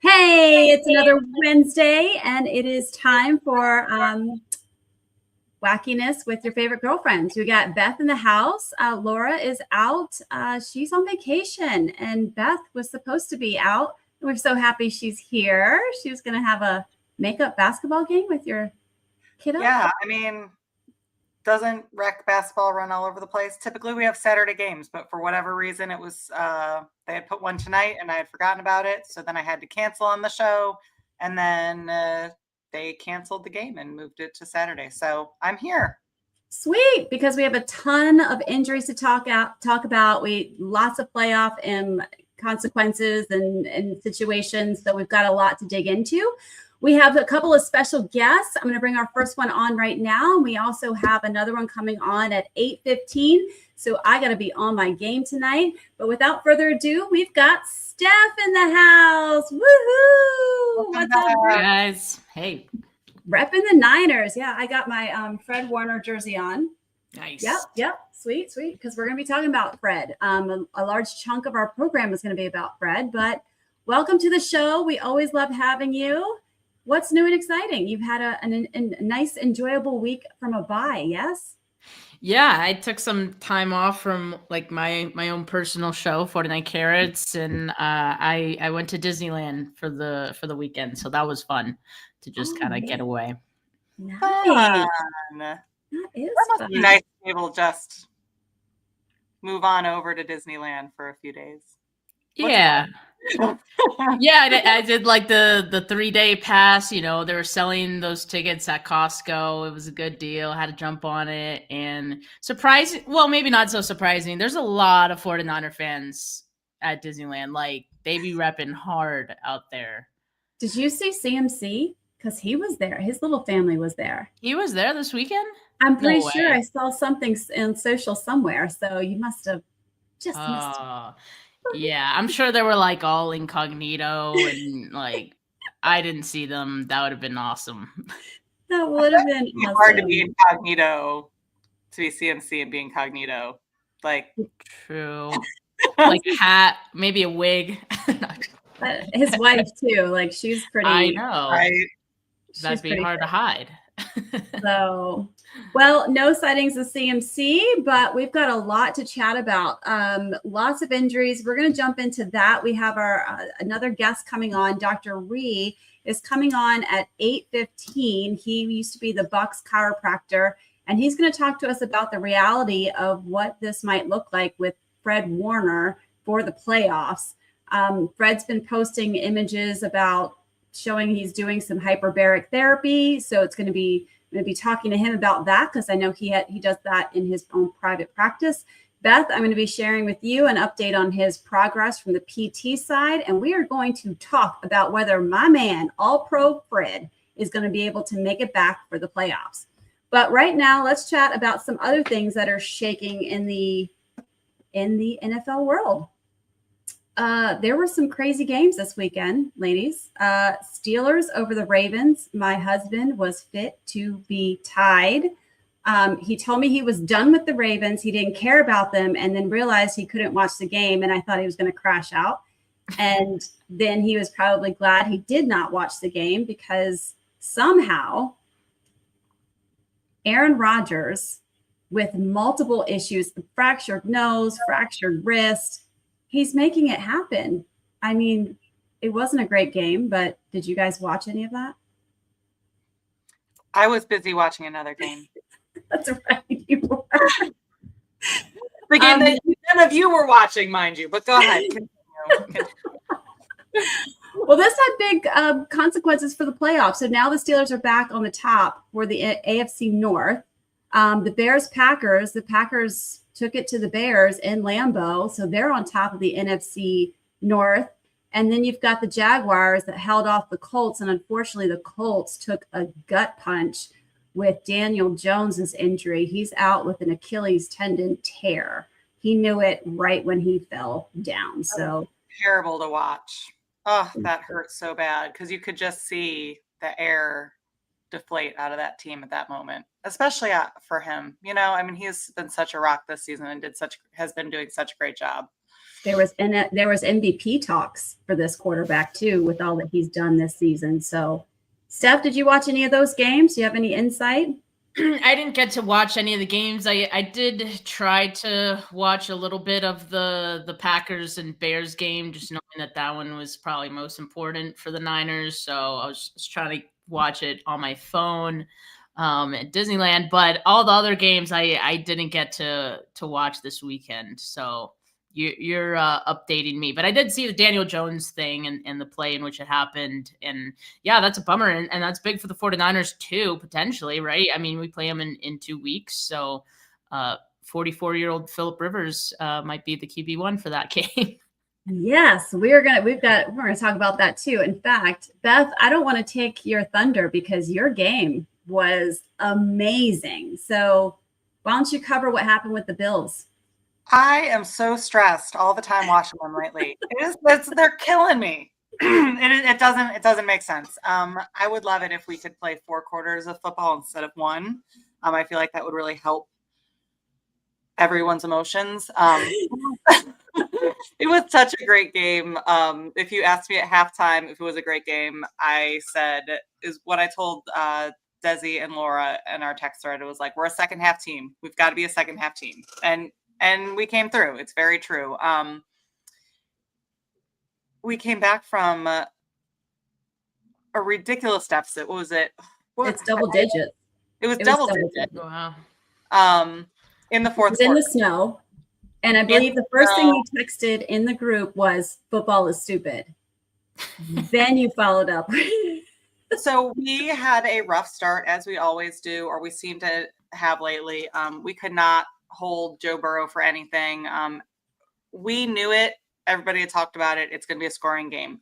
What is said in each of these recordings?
Hey, it's another Wednesday, and it is time for wackiness with your favorite girlfriends. We got Beth in the house. Laura is out. She's on vacation, and Beth was supposed to be out. We're so happy she's here. She was going to have a makeup basketball game with your kiddo. Yeah, doesn't rec basketball run all over the place? Typically we have Saturday games, but for whatever reason it was they had put one tonight and I had forgotten about it. So then I had to cancel on the show, and then they canceled the game and moved it to Saturday. So I'm here. Sweet, because we have a ton of injuries to talk about. We lots of playoff and consequences and situations, so we've got a lot to dig into. We have a couple of special guests. I'm going to bring our first one on right now. We also have another one coming on at 8:15. So I got to be on my game tonight. But without further ado, we've got Steph in the house. Woohoo! What's up, guys? Hey, repping the Niners. Yeah, I got my Fred Warner jersey on. Nice. Yep. Sweet. Because we're going to be talking about Fred. A large chunk of our program is going to be about Fred. But welcome to the show. We always love having you. What's new and exciting? You've had a nice, enjoyable week from a bye, yes? Yeah, I took some time off from like my own personal show, 49 Carats, and I went to Disneyland for the weekend, so that was fun to just kind of get away. Nice. That is must fun. be nice to be able to just move on over to Disneyland for a few days. Yeah. Yeah, I did like the 3-day pass. You know, they were selling those tickets at Costco. It was a good deal. I had to jump on it. And surprising, well, maybe not so surprising, there's a lot of 49er fans at Disneyland. Like, they be repping hard out there. Did you see CMC? Because he was there. His little family was there. He was there this weekend? I'm pretty sure I saw something in social somewhere. So you must have just missed it. Yeah, I'm sure they were like all incognito and like I didn't see them. That would have been awesome. That would have been awesome. Hard to be incognito, to be CMC and be incognito. Like, true. Like a hat, maybe a wig. His wife too. Like, she's pretty. I know. Right? That'd be hard to hide. So, well, no sightings of CMC, but we've got a lot to chat about. Lots of injuries. We're going to jump into that. We have our another guest coming on. Dr. Ree is coming on at 8:15. He used to be the Bucks chiropractor, and he's going to talk to us about the reality of what this might look like with Fred Warner for the playoffs. Fred's been posting images about showing he's doing some hyperbaric therapy. So I'm going to be talking to him about that, because I know he does that in his own private practice. Beth, I'm going to be sharing with you an update on his progress from the PT side. And we are going to talk about whether my man, All-Pro Fred, is going to be able to make it back for the playoffs. But right now, let's chat about some other things that are shaking in the NFL world. There were some crazy games this weekend, ladies. Steelers over the Ravens. My husband was fit to be tied. He told me he was done with the Ravens. He didn't care about them, and then realized he couldn't watch the game, and I thought he was going to crash out. And then he was probably glad he did not watch the game, because somehow Aaron Rodgers, with multiple issues, fractured nose, fractured wrist, he's making it happen. I mean, it wasn't a great game, but did you guys watch any of that? I was busy watching another game. That's right. You were. The game that none of you were watching, mind you, but go ahead. Continue. Well, this had big consequences for the playoffs. So now the Steelers are back on the top for the AFC North. The Bears-Packers, the Packers took it to the Bears in Lambeau, so they're on top of the NFC North. And then you've got the Jaguars that held off the Colts, and unfortunately the Colts took a gut punch with Daniel Jones's injury. He's out with an Achilles tendon tear. He knew it right when he fell down. So terrible to watch. Oh, that hurt so bad, because you could just see the air deflate out of that team at that moment, especially for him. You know, I mean, he's been such a rock this season and has been doing such a great job. There was MVP talks for this quarterback too, with all that he's done this season. So, Steph, did you watch any of those games? Do you have any insight? I didn't get to watch any of the games. I did try to watch a little bit of the Packers and Bears game, just knowing that one was probably most important for the Niners. So I was just trying to watch it on my phone at Disneyland. But all the other games I didn't get to watch this weekend. So you're updating me, but I did see the Daniel Jones thing and the play in which it happened. And yeah, that's a bummer. And that's big for the 49ers too, potentially, right? I mean, we play them in 2 weeks. So 44-year-old Phillip Rivers might be the QB1 for that game. Yes, we're gonna talk about that too. In fact, Beth, I don't want to take your thunder because your game was amazing. So why don't you cover what happened with the Bills? I am so stressed all the time watching them lately. They're killing me. It doesn't make sense. I would love it if we could play 4 quarters of football instead of 1. I feel like that would really help everyone's emotions. It was such a great game. If you asked me at halftime if it was a great game, I said is what I told Dezi and Laura in our text thread. It was like, we're a second half team. We've got to be a second half team. And we came through. It's very true. We came back from a ridiculous deficit. What was it? It's double digits. It was double digits. Wow. In the fourth quarter. In the snow. And I believe the first thing you texted in the group was football is stupid. Then you followed up. So we had a rough start, as we always do, or we seem to have lately. We could not hold Joe Burrow for anything. We knew it. Everybody had talked about it. It's going to be a scoring game.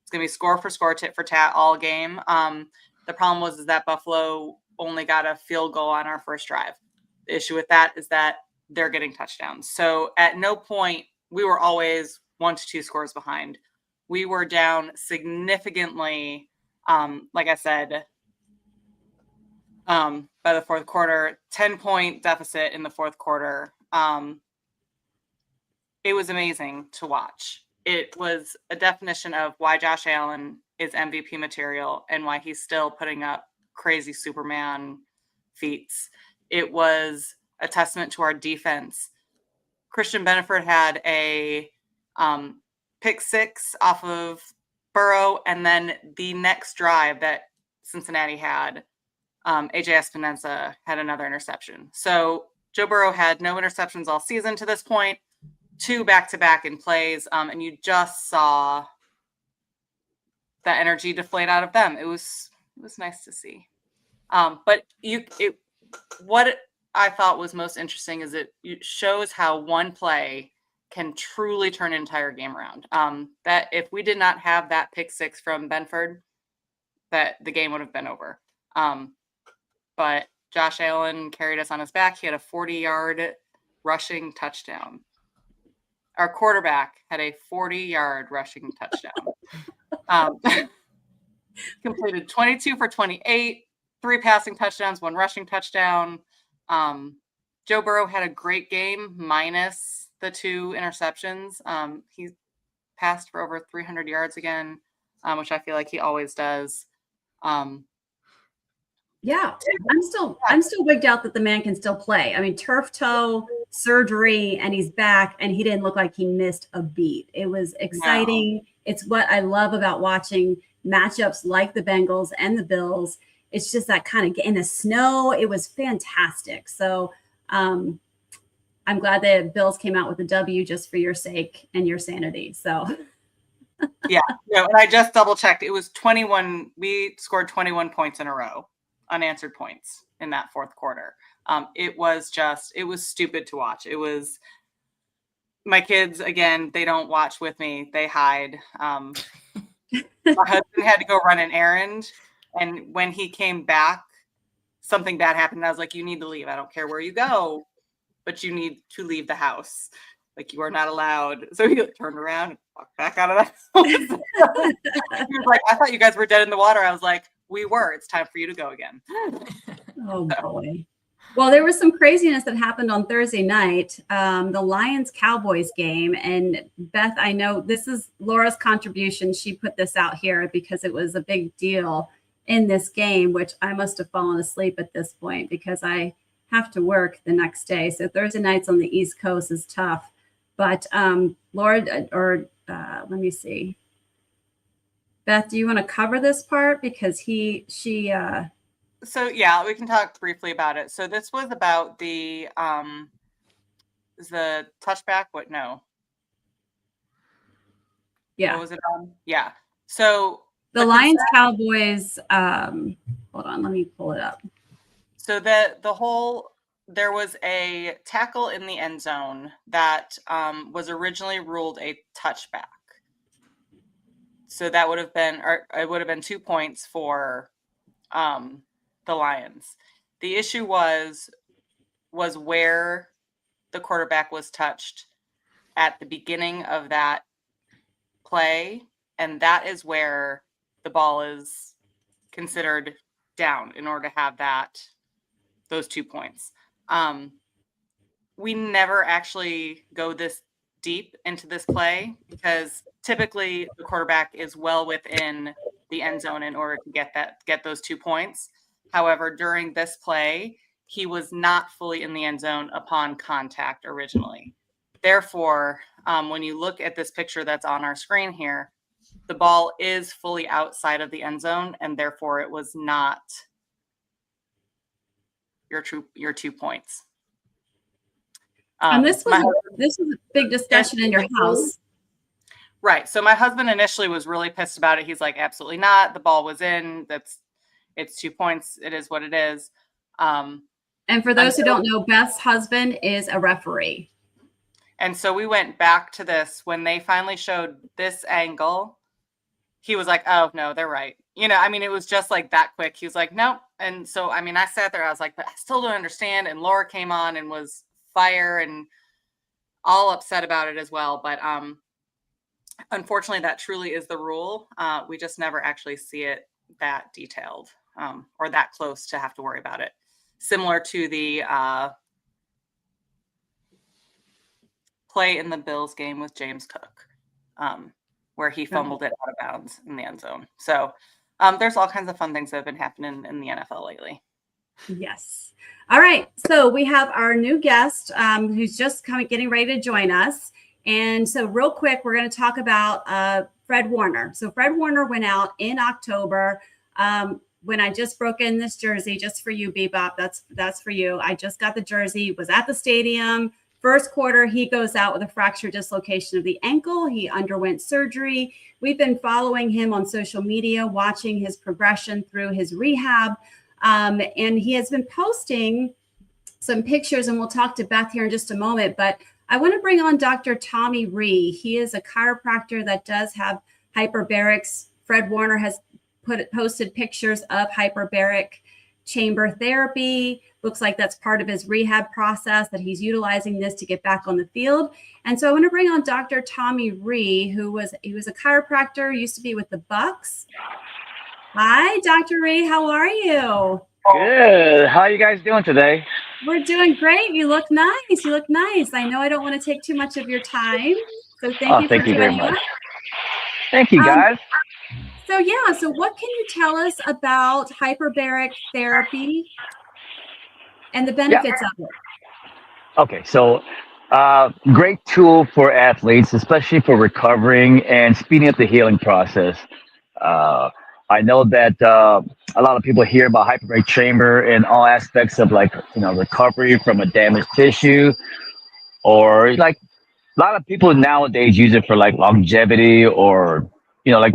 It's going to be score for score, tit for tat all game. The problem was that Buffalo only got a field goal on our first drive. The issue with that is that they're getting touchdowns. So at no point, we were always 1 to 2 scores behind. We were down significantly, like I said, by the fourth quarter, 10-point deficit in the fourth quarter. It was amazing to watch. It was a definition of why Josh Allen is MVP material and why he's still putting up crazy Superman feats. It was a testament to our defense. Christian Beneford had a pick 6 off of Burrow, and then the next drive that Cincinnati had, AJ Espinosa had another interception. So Joe Burrow had no interceptions all season to this point, 2 back-to-back in plays, and you just saw that energy deflate out of them. It was nice to see. But what I thought was most interesting is it shows how one play can truly turn an entire game around. That if we did not have that pick 6 from Benford, that the game would have been over. But Josh Allen carried us on his back. He had a 40-yard rushing touchdown. Our quarterback had a 40-yard rushing touchdown. Completed 22 for 28, 3 passing touchdowns, 1 rushing touchdown. Joe Burrow had a great game minus the 2 interceptions. He passed for over 300 yards again, which I feel like he always does. Yeah, I'm still wigged out that the man can still play. I mean, turf toe surgery, and he's back, and he didn't look like he missed a beat. It was exciting. No. It's what I love about watching matchups like the Bengals and the Bills. It's just that kind of in the snow. It was fantastic. So I'm glad the Bills came out with a W just for your sake and your sanity. So yeah, no, and I just double checked. It was 21. We scored 21 points in a row, unanswered points in that fourth quarter. It was stupid to watch. It was my kids, again, they don't watch with me. They hide. My husband had to go run an errand. And when he came back, something bad happened. I was like, you need to leave. I don't care where you go, but you need to leave the house. Like, you are not allowed. So he turned around and walked back out of the house. He was like, I thought you guys were dead in the water. I was like, we were. It's time for you to go again. Oh, boy. Well, there was some craziness that happened on Thursday night, the Lions-Cowboys game. And Beth, I know this is Laura's contribution. She put this out here because it was a big deal in this game, which I must have fallen asleep at this point because I have to work the next day. So Thursday nights on the East Coast is tough. But Laura, let me see. Beth, do you want to cover this part? Because So yeah, we can talk briefly about it. So this was about the touchback. What? No. Yeah. What was it on? Yeah. So the Lions Cowboys. Hold on, let me pull it up. So there was a tackle in the end zone that was originally ruled a touchback. So that would have been, or it would have been 2 points for the Lions. The issue was where the quarterback was touched at the beginning of that play, and that is where the ball is considered down in order to have those 2 points. We never actually go this deep into this play because typically the quarterback is well within the end zone in order to get those 2 points. However, during this play, he was not fully in the end zone upon contact originally. Therefore, when you look at this picture that's on our screen here, the ball is fully outside of the end zone, and therefore it was not your 2 points. And this was a big discussion in your house. Right. So my husband initially was really pissed about it. He's like, absolutely not. The ball was in. It's 2 points. It is what it is. And for those who don't know, Beth's husband is a referee. And so we went back to this when they finally showed this angle. He was like, oh, no, they're right. It was just like that quick. He was like, nope. And so, I sat there. I was like, but I still don't understand. And Laura came on and was fire and all upset about it as well. But unfortunately, that truly is the rule. We just never actually see it that detailed or that close to have to worry about it. Similar to the play in the Bills game with James Cook, where he fumbled it out of bounds in the end zone. So there's all kinds of fun things that have been happening in the NFL lately. Yes. All right. So we have our new guest who's just getting ready to join us. And so real quick, we're going to talk about Fred Warner. So Fred Warner went out in October when I just broke in this jersey just for you, Bebop. That's for you. I just got the jersey, was at the stadium. First quarter, he goes out with a fracture dislocation of the ankle. He underwent surgery. We've been following him on social media, watching his progression through his rehab. And he has been posting some pictures, and we'll talk to Beth here in just a moment. But I want to bring on Dr. Tommy Rhee. He is a chiropractor that does have hyperbarics. Fred Warner has posted pictures of hyperbaric chamber therapy. Looks like that's part of his rehab process, that he's utilizing this to get back on the field. And so I want to bring on Dr. Tommy Rhee, he was a chiropractor, used to be with the Bucks. Hi, Dr. Rhee. How are you? Good. How are you guys doing today? We're doing great. You look nice. You look nice. I know I don't want to take too much of your time, so thank you very joining much. us. Thank you, guys. So what can you tell us about hyperbaric therapy and the benefits of it? Okay, so great tool for athletes, especially for recovering and speeding up the healing process. I know that a lot of people hear about hyperbaric chamber in all aspects of recovery from a damaged tissue, or like a lot of people nowadays use it for like longevity or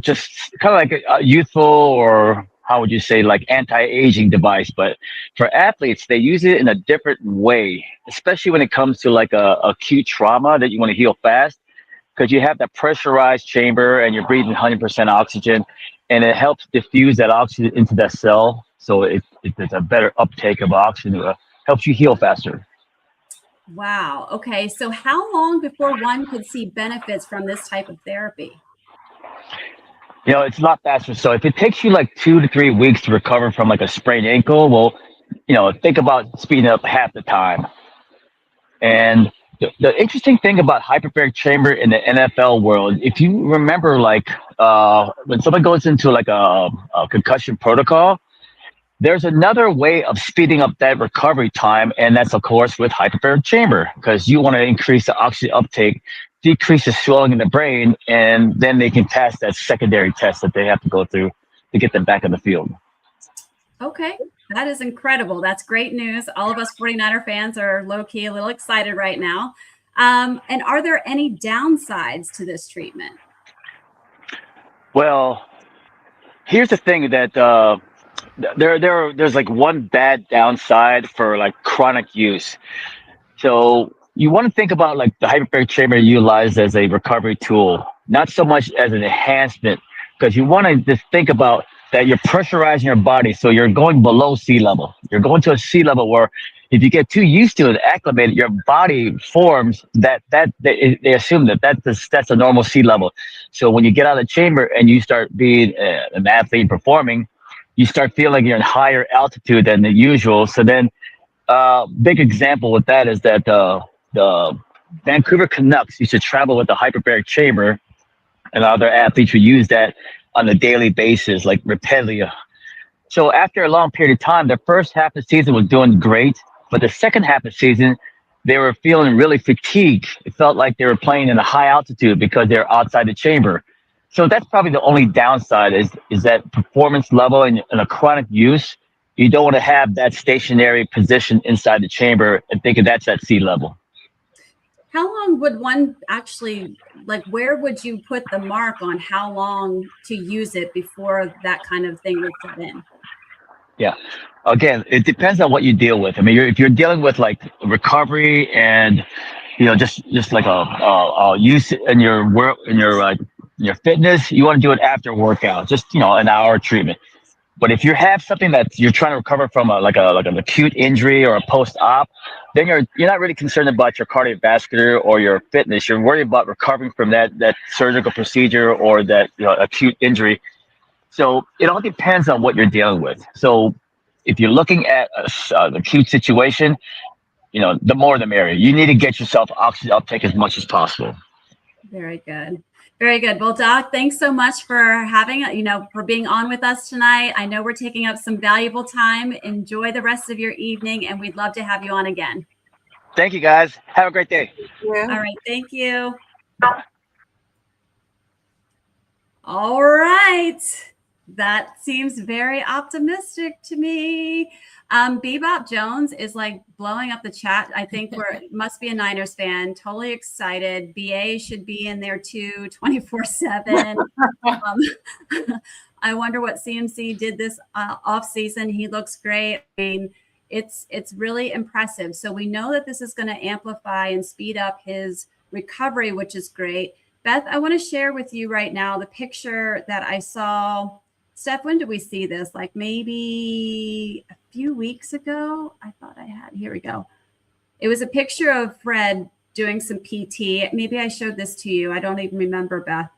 just kind of like a youthful, or how would you say, like anti-aging device. But for athletes, they use it in a different way, especially when it comes to like a acute trauma that you want to heal fast, because you have that pressurized chamber and you're breathing 100% oxygen, and it helps diffuse that oxygen into that cell, so there's a better uptake of oxygen. Helps you heal faster. Wow. Okay. So how long before one could see benefits from this type of therapy? It's a lot faster. So if it takes you like 2 to 3 weeks to recover from like a sprained ankle, well, think about speeding up half the time. And the interesting thing about hyperbaric chamber in the NFL world, if you remember, like when someone goes into like a concussion protocol, there's another way of speeding up that recovery time, and that's of course with hyperbaric chamber, because you want to increase the oxygen uptake, decrease the swelling in the brain, and then they can pass that secondary test that they have to go through to get them back in the field. Okay, that is incredible. That's great news. All of us 49er fans are low-key a little excited right now. And are there any downsides to this treatment? Well, here's the thing that there's like one bad downside for like chronic use. So you want to think about like the hyperbaric chamber utilized as a recovery tool, not so much as an enhancement, because you want to just think about that you're pressurizing your body, so you're going below sea level. You're going to a sea level where if you get too used to it, acclimated, your body forms that they assume that's a normal sea level. So when you get out of the chamber and you start being an athlete performing, you start feeling you're in higher altitude than the usual. So then, big example with that is that the Vancouver Canucks used to travel with the hyperbaric chamber, and other athletes would use that on a daily basis, like repeatedly. So after a long period of time, the first half of the season was doing great, but the second half of the season, they were feeling really fatigued. It felt like they were playing in a high altitude because they're outside the chamber. So that's probably the only downside is that performance level in a chronic use. You don't want to have that stationary position inside the chamber and thinking that's at sea level. How long would one actually, like, where would you put the mark on how long to use it before that kind of thing would set in? Yeah. Again, it depends on what you deal with. I mean, if you're dealing with like recovery and just like a use in your work in your fitness, you want to do it after workout, just an hour treatment. But if you have something that you're trying to recover from, like an acute injury or a post-op, then you're not really concerned about your cardiovascular or your fitness. You're worried about recovering from that surgical procedure or that acute injury. So it all depends on what you're dealing with. So if you're looking at an acute situation, the more the merrier. You need to get yourself oxygen uptake as much as possible. Very good. Very good. Well, Doc, thanks so much for for being on with us tonight. I know we're taking up some valuable time. Enjoy the rest of your evening, and we'd love to have you on again. Thank you, guys. Have a great day. Yeah. All right. Thank you. All right. That seems very optimistic to me. Bebop Jones is like blowing up the chat. I think must be a Niners fan. Totally excited. BA should be in there too, 24/7. I wonder what CMC did this off season. He looks great. I mean, it's really impressive. So we know that this is going to amplify and speed up his recovery, which is great. Beth, I want to share with you right now the picture that I saw. Steph, when did we see this? Like maybe a few weeks ago? I thought I had. Here we go. It was a picture of Fred doing some PT. Maybe I showed this to you. I don't even remember, Beth.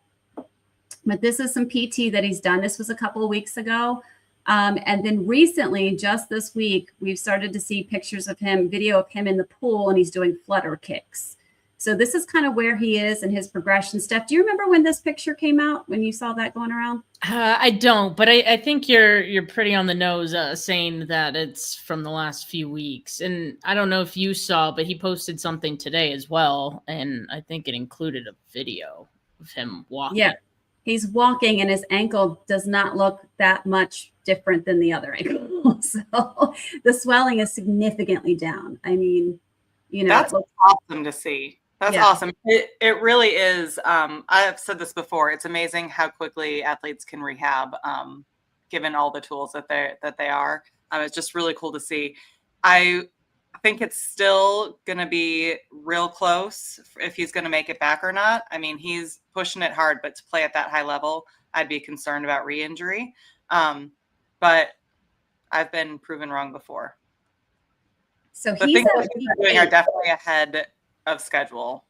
But this is some PT that he's done. This was a couple of weeks ago. And then recently, just this week, we've started to see pictures of him, video of him in the pool, and he's doing flutter kicks. So this is kind of where he is in his progression. Steph, do you remember when this picture came out, when you saw that going around? I don't, but I think you're pretty on the nose saying that it's from the last few weeks. And I don't know if you saw, but he posted something today as well. And I think it included a video of him walking. Yeah, he's walking and his ankle does not look that much different than the other ankle. So the swelling is significantly down. I mean, that's awesome to see. That's awesome. It really is. I've said this before. It's amazing how quickly athletes can rehab, given all the tools that they are. It's just really cool to see. I think it's still going to be real close if he's going to make it back or not. I mean, he's pushing it hard, but to play at that high level, I'd be concerned about re-injury. But I've been proven wrong before. So the things that he's doing are definitely ahead of schedule.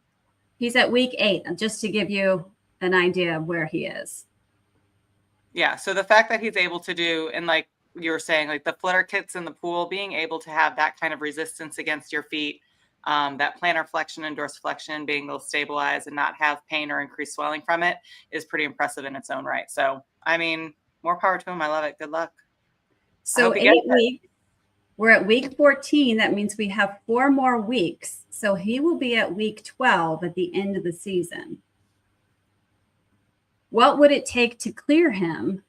He's at week 8, just to give you an idea of where he is. Yeah. So the fact that he's able to do in like you were saying, like the flutter kits in the pool, being able to have that kind of resistance against your feet, that plantar flexion and dorsiflexion, being able to stabilize and not have pain or increased swelling from it is pretty impressive in its own right. So, I mean, more power to him. I love it. Good luck. So 8 weeks. We're at week 14. That means we have 4 more weeks. So he will be at week 12 at the end of the season. What would it take to clear him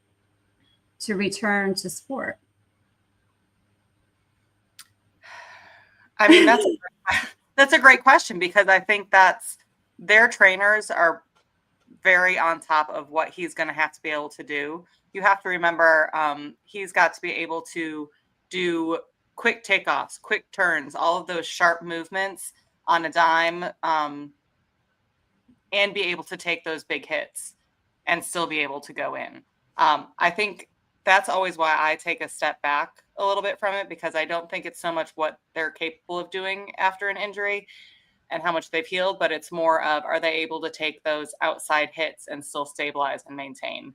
to return to sport? I mean, that's a great question, because I think their trainers are very on top of what he's going to have to be able to do. You have to remember, he's got to be able to do quick takeoffs, quick turns, all of those sharp movements on a dime, and be able to take those big hits and still be able to go in. I think that's always why I take a step back a little bit from it, because I don't think it's so much what they're capable of doing after an injury and how much they've healed, but it's more of, are they able to take those outside hits and still stabilize and maintain?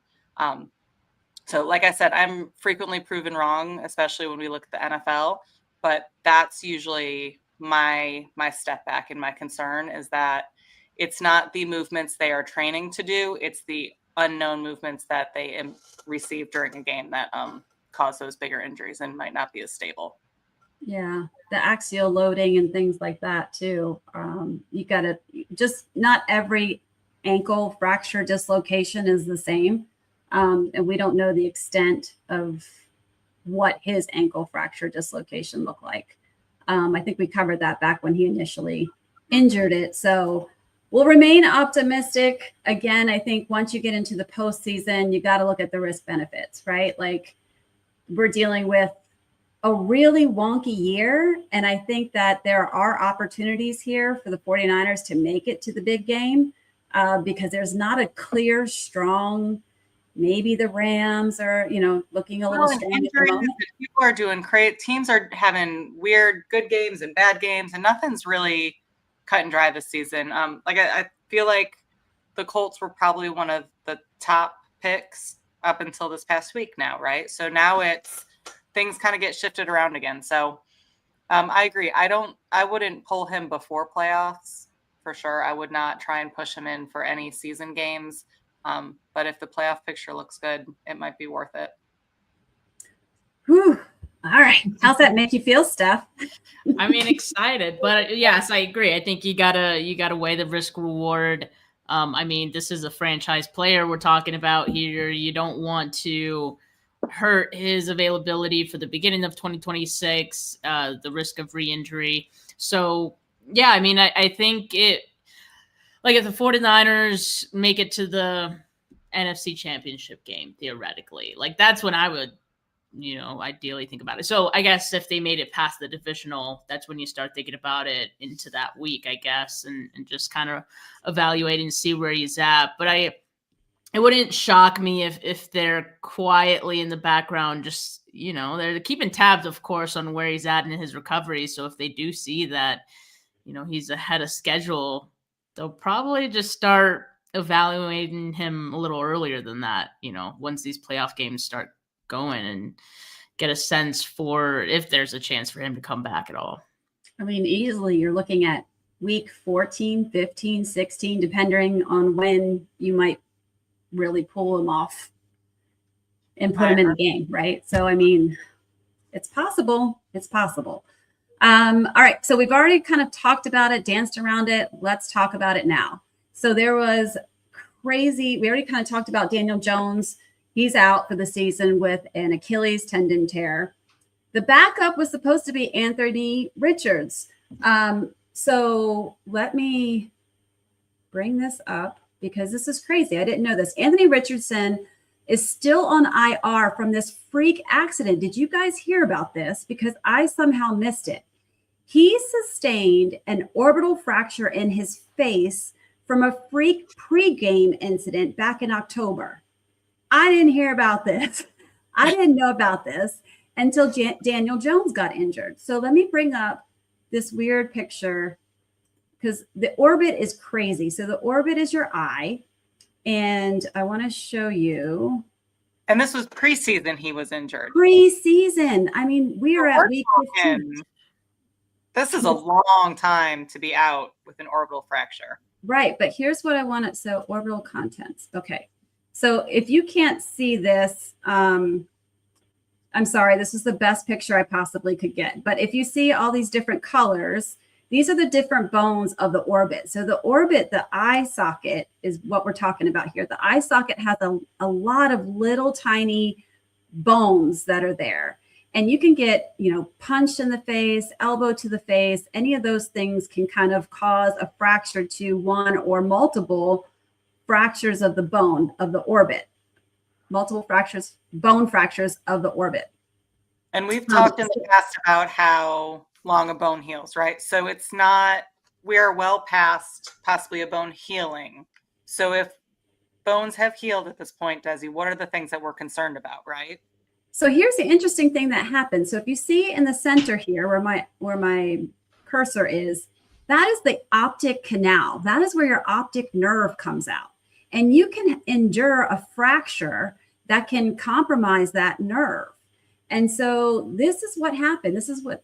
So like I said, I'm frequently proven wrong, especially when we look at the NFL, but that's usually my step back and my concern is that it's not the movements they are training to do. It's the unknown movements that they receive during a game that cause those bigger injuries and might not be as stable. Yeah, the axial loading and things like that too. You got to just, not every ankle fracture dislocation is the same. And we don't know the extent of what his ankle fracture dislocation looked like. I think we covered that back when he initially injured it. So we'll remain optimistic. Again, I think once you get into the postseason, you got to look at the risk benefits, right? Like, we're dealing with a really wonky year. And I think that there are opportunities here for the 49ers to make it to the big game, because there's not a clear, strong, maybe the Rams are, looking a little strong at the moment. People are doing great. Teams are having weird good games and bad games, and nothing's really cut and dry this season. I feel like the Colts were probably one of the top picks up until this past week now, right? So now things kind of get shifted around again. So I agree. I wouldn't pull him before playoffs for sure. I would not try and push him in for any season games. But if the playoff picture looks good, it might be worth it. Whew. All right. How's that make you feel, Steph? I mean, excited, but yes, I agree. I think you gotta weigh the risk reward. I mean, this is a franchise player we're talking about here. You don't want to hurt his availability for the beginning of 2026, the risk of re-injury. So yeah, I mean, I think like if the 49ers make it to the NFC Championship game, theoretically, like that's when I would, ideally think about it. So I guess if they made it past the divisional, that's when you start thinking about it into that week, I guess, and just kind of evaluate and see where he's at. But it wouldn't shock me if they're quietly in the background, just, they're keeping tabs, of course, on where he's at in his recovery. So if they do see that, he's ahead of schedule, they'll probably just start evaluating him a little earlier than that, once these playoff games start going, and get a sense for if there's a chance for him to come back at all. I mean, easily you're looking at week 14, 15, 16, depending on when you might really pull him off and put him in the game, right? So, I mean, it's possible. It's possible. All right. So we've already kind of talked about it, danced around it. Let's talk about it now. So there was crazy. We already kind of talked about Daniel Jones. He's out for the season with an Achilles tendon tear. The backup was supposed to be Anthony Richards. So let me bring this up because this is crazy. I didn't know this. Anthony Richardson is still on IR from this freak accident. Did you guys hear about this? Because I somehow missed it. He sustained an orbital fracture in his face from a freak pregame incident back in October. I didn't hear about this. I didn't know about this until Daniel Jones got injured. So let me bring up this weird picture because the orbit is crazy. So the orbit is your eye. And I want to show you. And this was preseason he was injured. Preseason. I mean, we are at week 15. This is a long time to be out with an orbital fracture. Right. But here's what I wanted. So orbital contents. Okay. So if you can't see this, I'm sorry, this is the best picture I possibly could get. But if you see all these different colors, these are the different bones of the orbit. So the orbit, the eye socket is what we're talking about here. The eye socket has a lot of little tiny bones that are there. And you can get, punched in the face, elbow to the face. Any of those things can kind of cause a fracture to one or multiple fractures of the bone of the orbit. Multiple fractures, bone fractures of the orbit. And we've talked in the past about how long a bone heals, right? So it's not, we're well past possibly a bone healing. So if bones have healed at this point, Dezi, what are the things that we're concerned about, right? So here's the interesting thing that happens. So if you see in the center here where my cursor is, that is the optic canal. That is where your optic nerve comes out. And you can endure a fracture that can compromise that nerve. And so this is what happened. This is what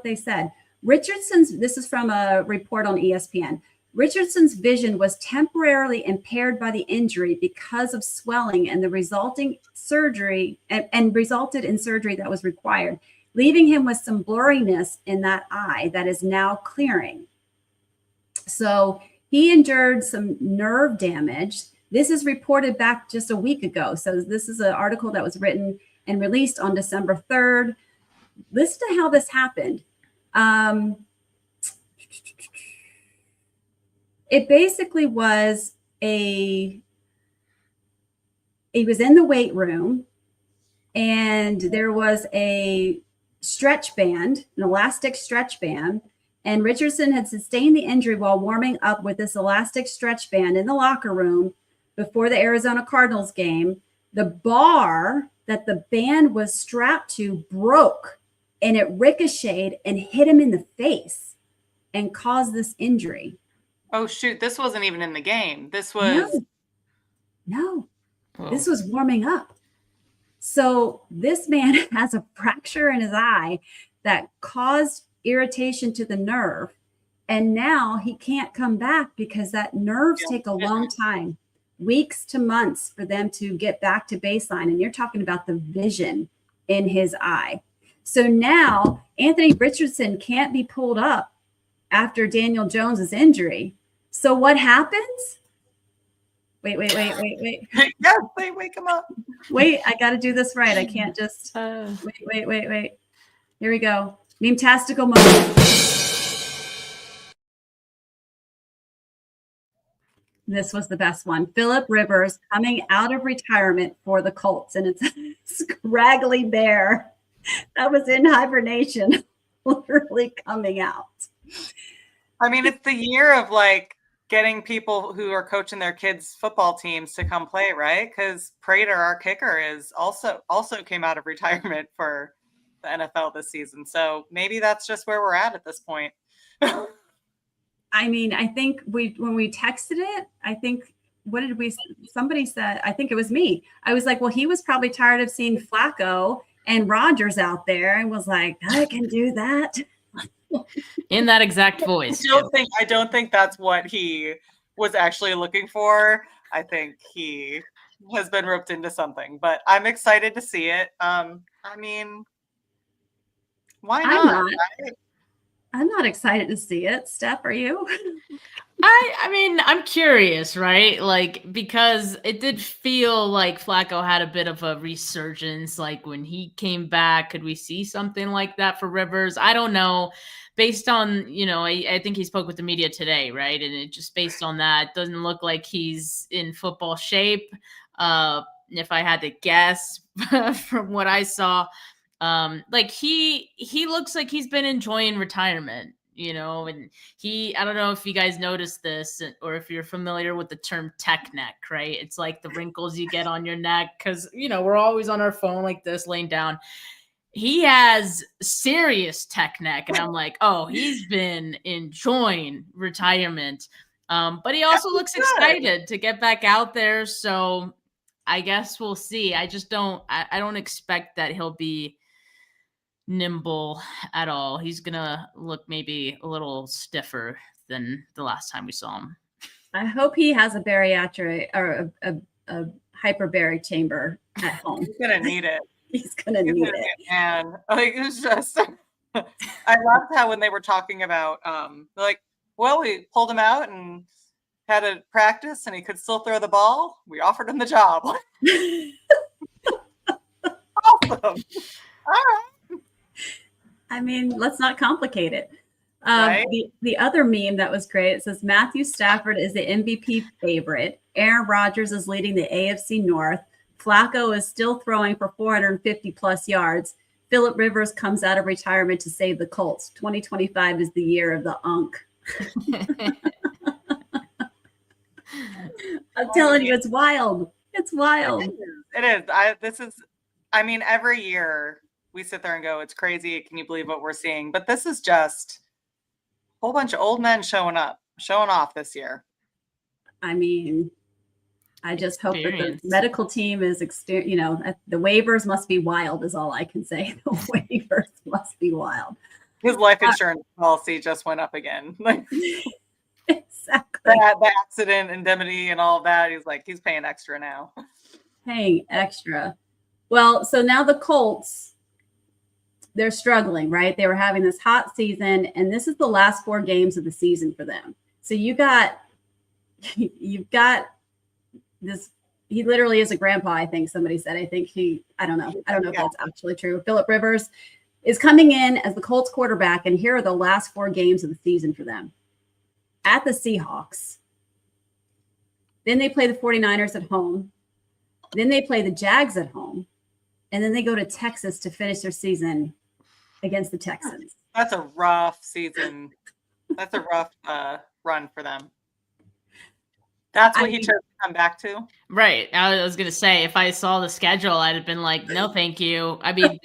they said. This is from a report on ESPN. Richardson's vision was temporarily impaired by the injury because of swelling and the resulting surgery and resulted in surgery that was required, leaving him with some blurriness in that eye that is now clearing. So he endured some nerve damage. This is reported back just a week ago. So this is an article that was written and released on December 3rd. Listen to how this happened. It basically was he was in the weight room and there was a stretch band, an elastic stretch band, and Richardson had sustained the injury while warming up with this elastic stretch band in the locker room before the Arizona Cardinals game. The bar that the band was strapped to broke and it ricocheted and hit him in the face and caused this injury. Oh, shoot. This wasn't even in the game. This was. No. This was warming up. So this man has a fracture in his eye that caused irritation to the nerve. And now he can't come back because that nerves take a long time, weeks to months for them to get back to baseline. And you're talking about the vision in his eye. So now Anthony Richardson can't be pulled up after Daniel Jones's injury. So what happens? Wait. Yes, they wake him up. Wait, I got to do this right. I can't just wait. Here we go. Meme-tastical moment. This was the best one. Phillip Rivers coming out of retirement for the Colts, and it's a scraggly bear that was in hibernation, literally coming out. I mean, it's the year of getting people who are coaching their kids' football teams to come play, right? Because Prater, our kicker, is also came out of retirement for the NFL this season. So maybe that's just where we're at this point. I mean, I think when we texted it, somebody said, I think it was me. I was like, well, he was probably tired of seeing Flacco and Rodgers out there and was like, I can do that. In that exact voice. I don't think that's what he was actually looking for. I think he has been roped into something, but I'm excited to see it. I mean, why not? I'm not excited to see it. Steph, are you? I mean, I'm curious, right? Because it did feel like Flacco had a bit of a resurgence. When he came back, could we see something like that for Rivers? I don't know. Based on, I think he spoke with the media today, right? And it just based on that, doesn't look like he's in football shape. If I had to guess from what I saw, he looks like he's been enjoying retirement, and I don't know if you guys noticed this or if you're familiar with the term tech neck, right? It's like the wrinkles you get on your neck because, we're always on our phone like this, laying down. He has serious tech neck, and I'm like, oh, he's been enjoying retirement. But he also looks excited to get back out there. So I guess we'll see. I just don't. I don't expect that he'll be nimble at all. He's gonna look maybe a little stiffer than the last time we saw him. I hope he has a bariatric or a hyperbaric chamber at home. He's gonna need it. He's gonna need it. And like it's just I loved how when they were talking about like, well, we pulled him out and had a practice and he could still throw the ball. We offered him the job. Awesome. All right. I mean, let's not complicate it. Right. The other meme that was great, it says Matthew Stafford is the MVP favorite. Aaron Rodgers is leading the AFC North. Flacco is still throwing for 450 plus yards. Phillip Rivers comes out of retirement to save the Colts. 2025 is the year of the Unk. I'm telling you, it's wild. It's wild. It is. I mean, every year we sit there and go, it's crazy. Can you believe what we're seeing? But this is just a whole bunch of old men showing off this year. I mean, I just hope that the medical team is, the waivers must be wild is all I can say. The waivers must be wild. His life insurance policy just went up again. Exactly. The accident indemnity and all of that. He's paying extra now. Paying extra. Well, so now the Colts, they're struggling, right? They were having this hot season, and this is the last 4 games of the season for them. So you've got this. He literally is a grandpa, I think somebody said. I don't know if that's actually true. Phillip Rivers is coming in as the Colts quarterback, and here are the last 4 games of the season for them. At the Seahawks. Then they play the 49ers at home. Then they play the Jags at home. And then they go to Texas to finish their season against the Texans. That's a rough season. That's a rough run for them. That's what he chose to come back to? Right. I was going to say, if I saw the schedule, I'd have been like, no, thank you. I mean,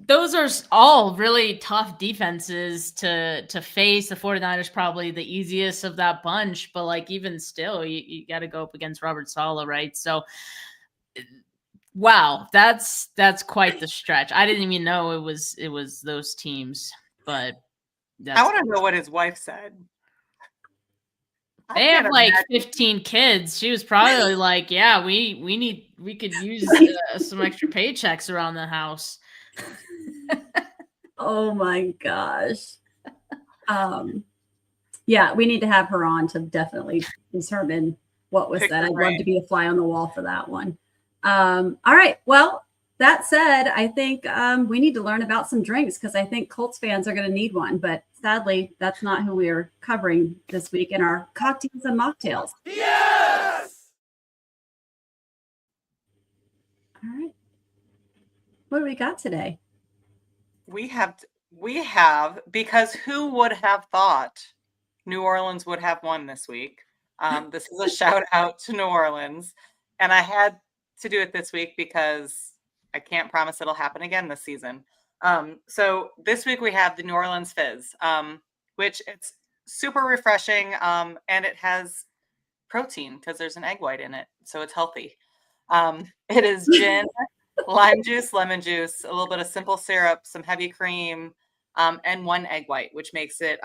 those are all really tough defenses to face. The 49ers probably the easiest of that bunch, but even still, you got to go up against Robert Saleh, right? So, wow, that's quite the stretch. I didn't even know it was those teams, but I want to know what his wife said. They have 15 kids. She was probably like, yeah, we could use some extra paychecks around the house. Oh my gosh. Yeah, we need to have her on to definitely determine what was said. I'd love to be a fly on the wall for that one. All right. Well, that said, I think we need to learn about some drinks because I think Colts fans are going to need one. But sadly, that's not who we're covering this week in our cocktails and mocktails. Yes! All right. What do we got today? We have, because who would have thought New Orleans would have won this week? This is a shout out to New Orleans. And I had to do it this week because I can't promise it'll happen again this season. So this week we have the New Orleans Fizz, which it's super refreshing. And it has protein because there's an egg white in it. So it's healthy. It is gin, lime juice, lemon juice, a little bit of simple syrup, some heavy cream, and 1 egg white, which makes it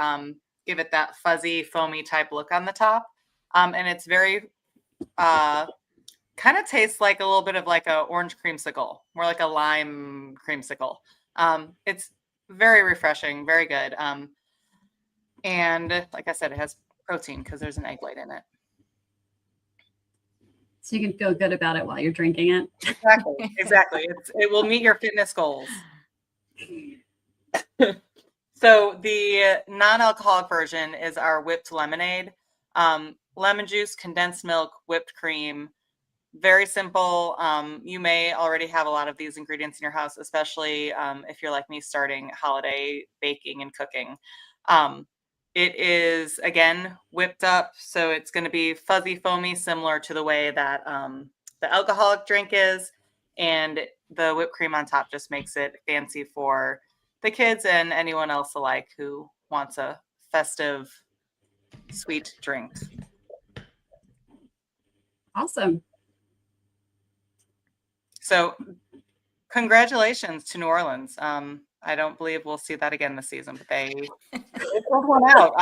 give it that fuzzy, foamy type look on the top. And it's very kind of tastes like a little bit of like a orange creamsicle, more like a lime creamsicle. It's very refreshing, very good. And like I said, it has protein because there's an egg white in it. So you can feel good about it while you're drinking it. Exactly. It will meet your fitness goals. So the non-alcoholic version is our whipped lemonade. Lemon juice, condensed milk, whipped cream. Very simple. You may already have a lot of these ingredients in your house, especially if you're like me starting holiday baking and cooking. It is, again, whipped up, so it's going to be fuzzy, foamy, similar to the way that the alcoholic drink is, and the whipped cream on top just makes it fancy for the kids and anyone else alike who wants a festive, sweet drink. Awesome. So congratulations to New Orleans. I don't believe we'll see that again this season, but they pulled one out.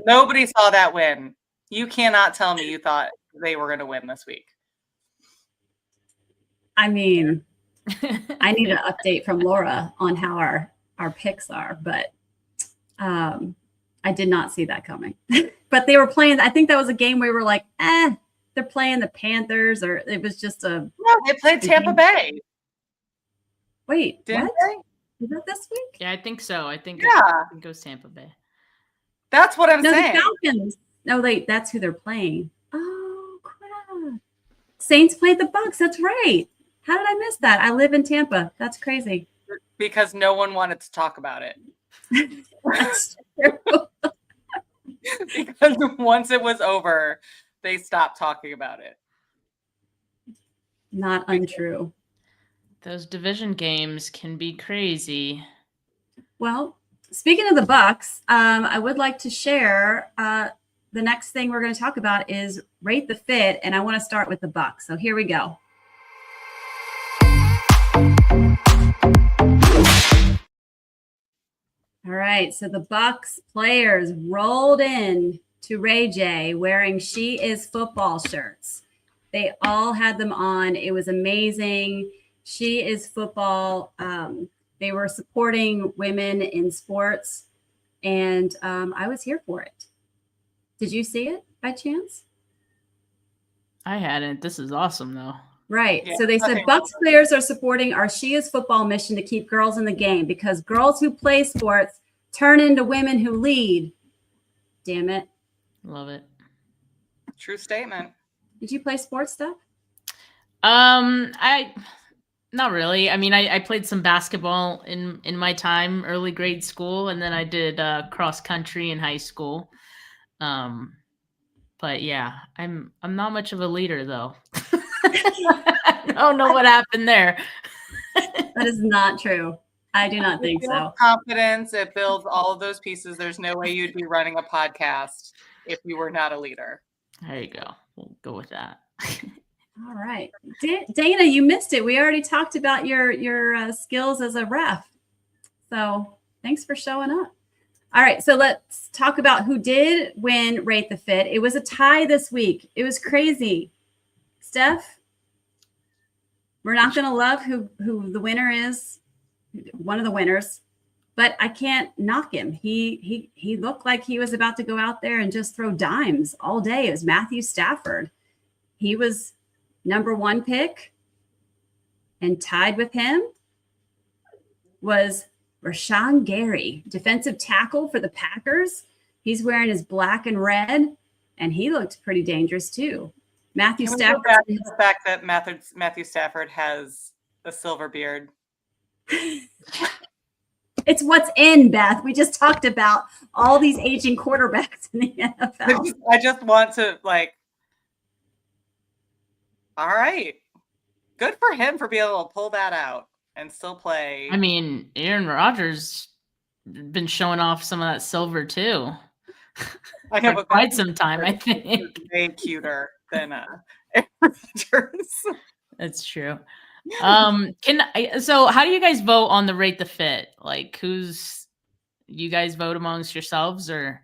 Nobody saw that win. You cannot tell me you thought they were going to win this week. I mean, I need an update from Laura on how our picks are, but I did not see that coming. But they were playing. I think that was a game where we were like, they're playing the Panthers, or it was just No, they played Tampa Bay. Wait, Didn't what? they? Is that this week? Yeah, I think so. I think it goes Tampa Bay. That's what I'm No, saying. the Falcons. No, that's who they're playing. Oh, crap. Saints played the Bucks. That's right. How did I miss that? I live in Tampa. That's crazy. Because no one wanted to talk about it. That's true. Because once it was over, they stopped talking about it. Not untrue. Those division games can be crazy. Well, speaking of the Bucks, I would like to share the next thing we're going to talk about is rate the fit, and I want to start with the Bucks. So here we go. All right, so the Bucks players rolled in to Ray J wearing "She Is Football" shirts. They all had them on. It was amazing. She Is Football. They were supporting women in sports, and I was here for it. Did you see it by chance? I hadn't. This is awesome, though. Right. Yeah. So they said Bucks players are supporting our She Is Football mission to keep girls in the game because girls who play sports turn into women who lead. Damn it. Love it. True statement. Did you play sports stuff? I not really. I mean, I played some basketball in my time, early grade school, and then I did cross country in high school. But yeah, I'm not much of a leader though. I don't know what happened there. That is not true. I do not think so. Confidence, it builds all of those pieces. There's no way you'd be running a podcast if you were not a leader. There you go. We'll go with that. All right. Dana, you missed it. We already talked about your skills as a ref. So thanks for showing up. All right. So let's talk about who did win Rate the Fit. It was a tie this week. It was crazy. Steph, we're not going to love who the winner is, one of the winners, but I can't knock him. He looked like he was about to go out there and just throw dimes all day. It was Matthew Stafford. He was number one pick, and tied with him was Rashawn Gary, defensive tackle for the Packers. He's wearing his black and red, and he looked pretty dangerous too. Matthew Stafford. The fact that Matthew Stafford has a silver beard. It's what's in, Beth. We just talked about all these aging quarterbacks in the NFL. I just want to all right. Good for him for being able to pull that out and still play. I mean, Aaron Rodgers been showing off some of that silver too. I know, for quite some time, I think. Way cuter than Aaron Rodgers. That's true. So how do you guys vote on the Rate the Fit? Like, you guys vote amongst yourselves, or?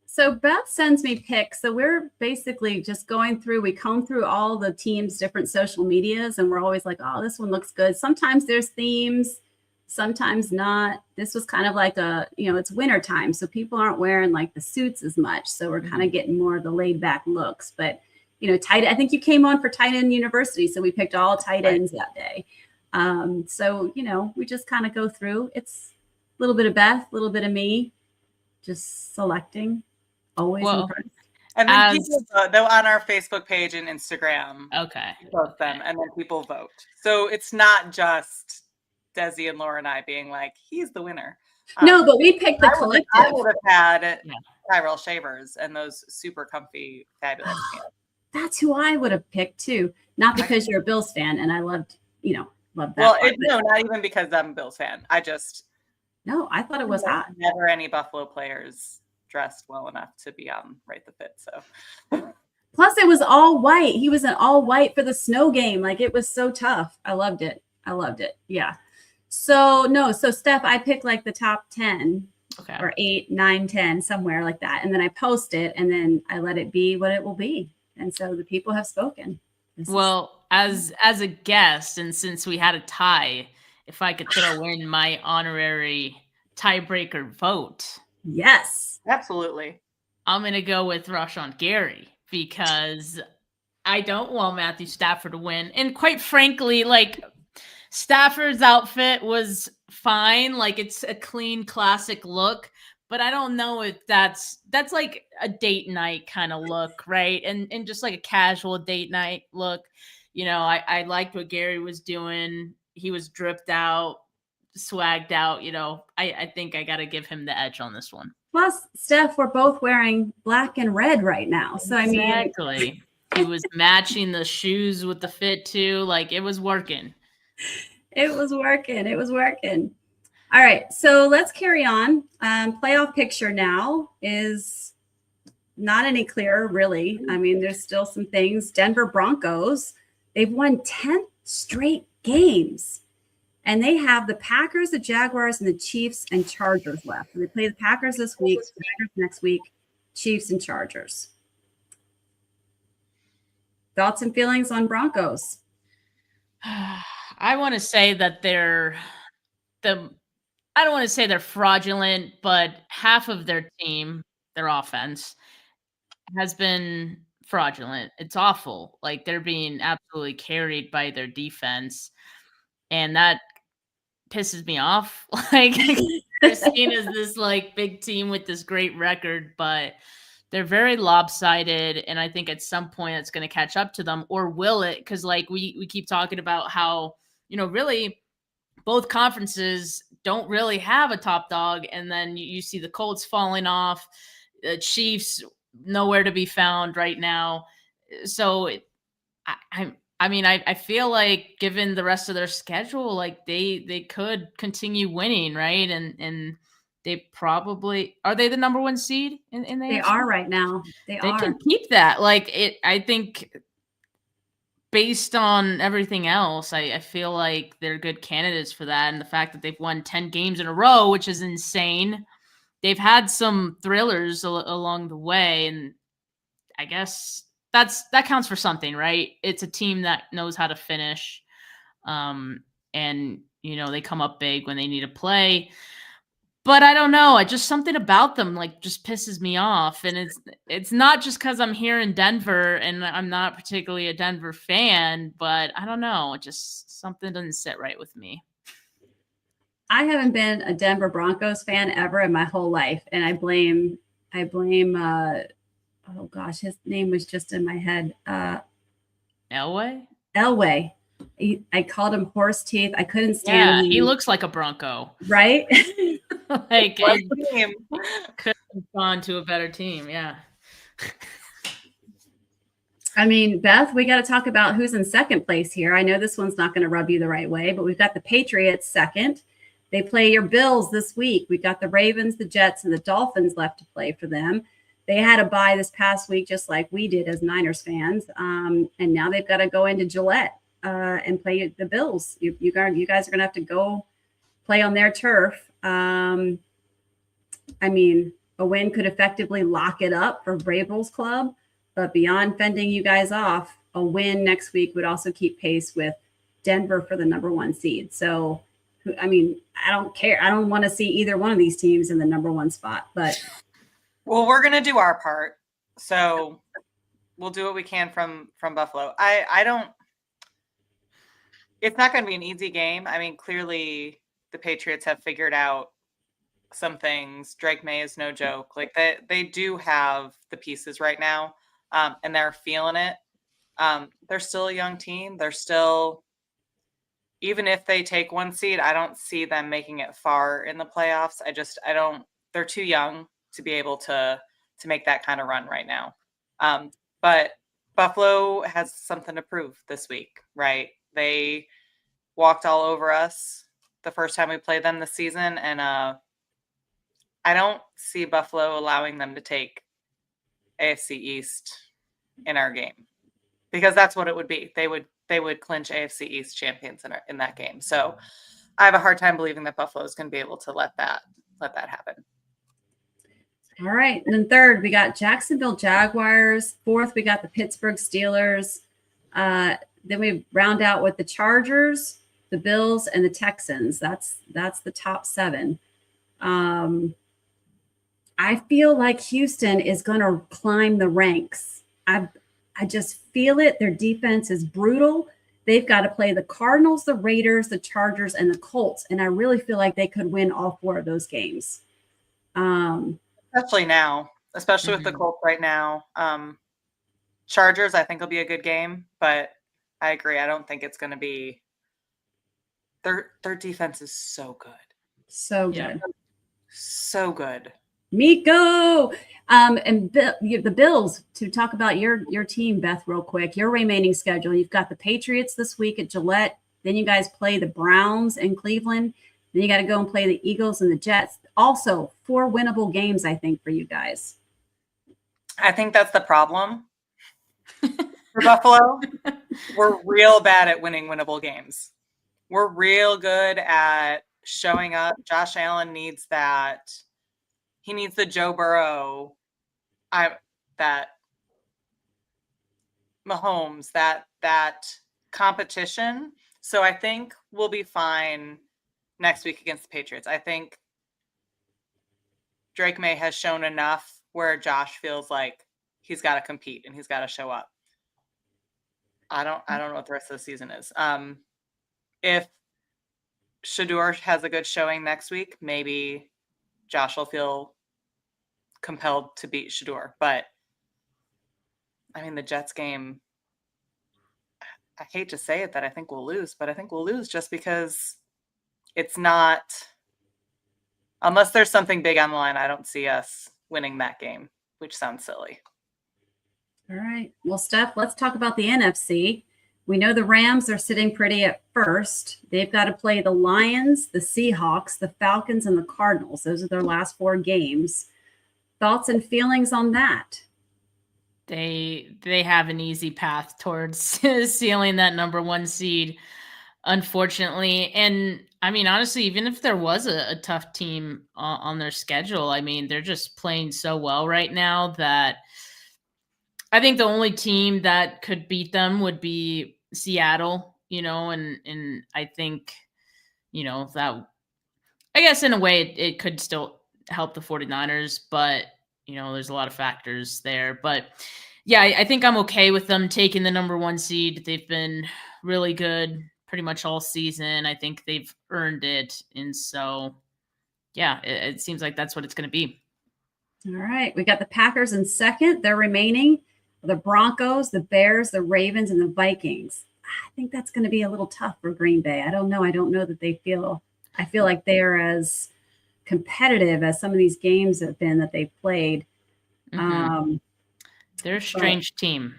So Beth sends me pics. So we're basically just going through, we comb through all the teams' different social medias, and we're always like, oh, this one looks good. Sometimes there's themes, sometimes not. This was kind of like it's winter time, so people aren't wearing like the suits as much. So we're kind of getting more of the laid back looks. But, I think you came on for tight end university. So we picked all tight ends that day. So, we just kind of go through. It's a little bit of Beth, a little bit of me, just selecting. Always impressed. And then people vote, though, on our Facebook page and Instagram. Okay. Post them, and then people vote. So it's not just Dezi and Laura and I being like, he's the winner. No, but we picked the collective. I would have had Tyrell Shavers and those super comfy, fabulous pants. That's who I would have picked too. Not because you're a Bills fan, and I loved that. Well, no, not even because I'm a Bills fan. I thought it was hot. Never any Buffalo players dressed well enough to be on Rate the Fit. So Plus, it was all white. He was in all white for the snow game. Like, it was so tough. I loved it. Yeah. So Steph, I picked like the top 10 Okay. or 8, 9, 10, somewhere like that. And then I post it and then I let it be what it will be. And so the people have spoken. Well, as a guest, and since we had a tie, if I could throw in my honorary tiebreaker vote. Yes. Absolutely. I'm going to go with Rashawn Gary because I don't want Matthew Stafford to win. And quite frankly, like, Stafford's outfit was fine. Like, it's a clean, classic look. But I don't know if that's like a date night kind of look, right? And just like a casual date night look. I liked what Gary was doing. He was dripped out, swagged out. I think I got to give him the edge on this one. Plus, Steph, we're both wearing black and red right now. So, Exactly. He was matching the shoes with the fit too. Like, it was working. It was working. All right. So let's carry on. Playoff picture now is not any clearer, really. I mean, there's still some things. Denver Broncos, they've won 10 straight games. And they have the Packers, the Jaguars, and the Chiefs and Chargers left. And they play the Packers this week, the Packers next week, Chiefs and Chargers. Thoughts and feelings on Broncos? I want to say that I don't want to say they're fraudulent, but half of their team, their offense, has been fraudulent. It's awful. Like, they're being absolutely carried by their defense. And that pisses me off. Like, they're seen as this like big team with this great record, but they're very lopsided, and I think at some point it's going to catch up to them, or will it? Because like we keep talking about how really both conferences don't really have a top dog, and then you see the Colts falling off, the Chiefs nowhere to be found right now. So I feel like given the rest of their schedule, like they could continue winning, right? And they probably are they the number one seed in the They AFC? are right now. They are. Can keep that. Like I think based on everything else, I feel like they're good candidates for that. And the fact that they've won 10 games in a row, which is insane. They've had some thrillers along the way, and I guess that counts for something, right? It's a team that knows how to finish. And they come up big when they need to play. But I don't know. Just something about them like just pisses me off. And it's not just because I'm here in Denver and I'm not particularly a Denver fan, but I don't know. Just something doesn't sit right with me. I haven't been a Denver Broncos fan ever in my whole life. And I blame oh gosh, his name was just in my head. Elway? I called him horse teeth. I couldn't stand him. He looks like a Bronco. Right? Like, he could have gone to a better team. Yeah. I mean, Beth, we got to talk about who's in second place here. I know this one's not going to rub you the right way, but we've got the Patriots second. They play your Bills this week. We've got the Ravens, the Jets, and the Dolphins left to play for them. They had a bye this past week, just like we did as Niners fans. And now they've got to go into Gillette and play the Bills. You guys are going to have to go play on their turf. I mean, a win could effectively lock it up for Vrabel's club, but beyond fending you guys off, a win next week would also keep pace with Denver for the number one seed. So, I mean, I don't care. I don't want to see either one of these teams in the number one spot, but. Well, we're going to do our part. So we'll do what we can from Buffalo. I don't, it's not going to be an easy game. I mean, clearly the Patriots have figured out some things. Drake May is no joke. Like they do have the pieces right now, and they're feeling it. They're still a young team. They're still, even if they take one seed, I don't see them making it far in the playoffs. They're too young to be able to make that kind of run right now. But Buffalo has something to prove this week, right? They walked all over us the first time we played them this season. And I don't see Buffalo allowing them to take AFC East in our game, because that's what it would be. They would clinch AFC East champions in that game. So I have a hard time believing that Buffalo is going to be able to let that happen. All right. And then third, we got Jacksonville Jaguars. Fourth, we got the Pittsburgh Steelers. Then we round out with the Chargers, the Bills, and the Texans. That's the top 7. I feel like Houston is going to climb the ranks. I just feel it. Their defense is brutal. They've got to play the Cardinals, the Raiders, the Chargers, and the Colts. And I really feel like they could win all 4 of those games. Especially now, especially with the Colts right now. Chargers, I think, will be a good game, but I agree. I don't think it's going to be. Their defense is so good. So good. Yeah. So good. Miko. And the Bills, to talk about your team, Beth, real quick, your remaining schedule. You've got the Patriots this week at Gillette. Then you guys play the Browns in Cleveland. Then you got to go and play the Eagles and the Jets. Also, 4 winnable games, I think, for you guys. I think that's the problem for Buffalo. We're real bad at winning winnable games. We're real good at showing up. Josh Allen needs that. He needs the Joe Burrow, that Mahomes, that competition. So I think we'll be fine next week against the Patriots. I think Drake May has shown enough where Josh feels like he's got to compete and he's got to show up. I don't know what the rest of the season is. If Shador has a good showing next week, maybe Josh will feel compelled to beat Shador. But I mean, the Jets game, I hate to say it that I think we'll lose, but I think we'll lose just because it's not, unless there's something big on the line, I don't see us winning that game, which sounds silly. All right. Well, Steph, let's talk about the NFC. We know the Rams are sitting pretty at first. They've got to play the Lions, the Seahawks, the Falcons, and the Cardinals. Those are their last 4 games. Thoughts and feelings on that? They have an easy path towards sealing that number 1 seed, unfortunately. And I mean, honestly, even if there was a tough team on their schedule, I mean, they're just playing so well right now that I think the only team that could beat them would be Seattle, and I think, that, I guess in a way it could still help the 49ers, but, there's a lot of factors there. But yeah, I think I'm okay with them taking the number 1 seed. They've been really good pretty much all season. I think they've earned it. And so, yeah, it seems like that's what it's going to be. All right. We got the Packers in second. They're remaining. The Broncos, the Bears, the Ravens, and the Vikings. I think that's going to be a little tough for Green Bay. I don't know. I don't know that I feel like they're as competitive as some of these games have been that they've played. Mm-hmm. They're a strange team.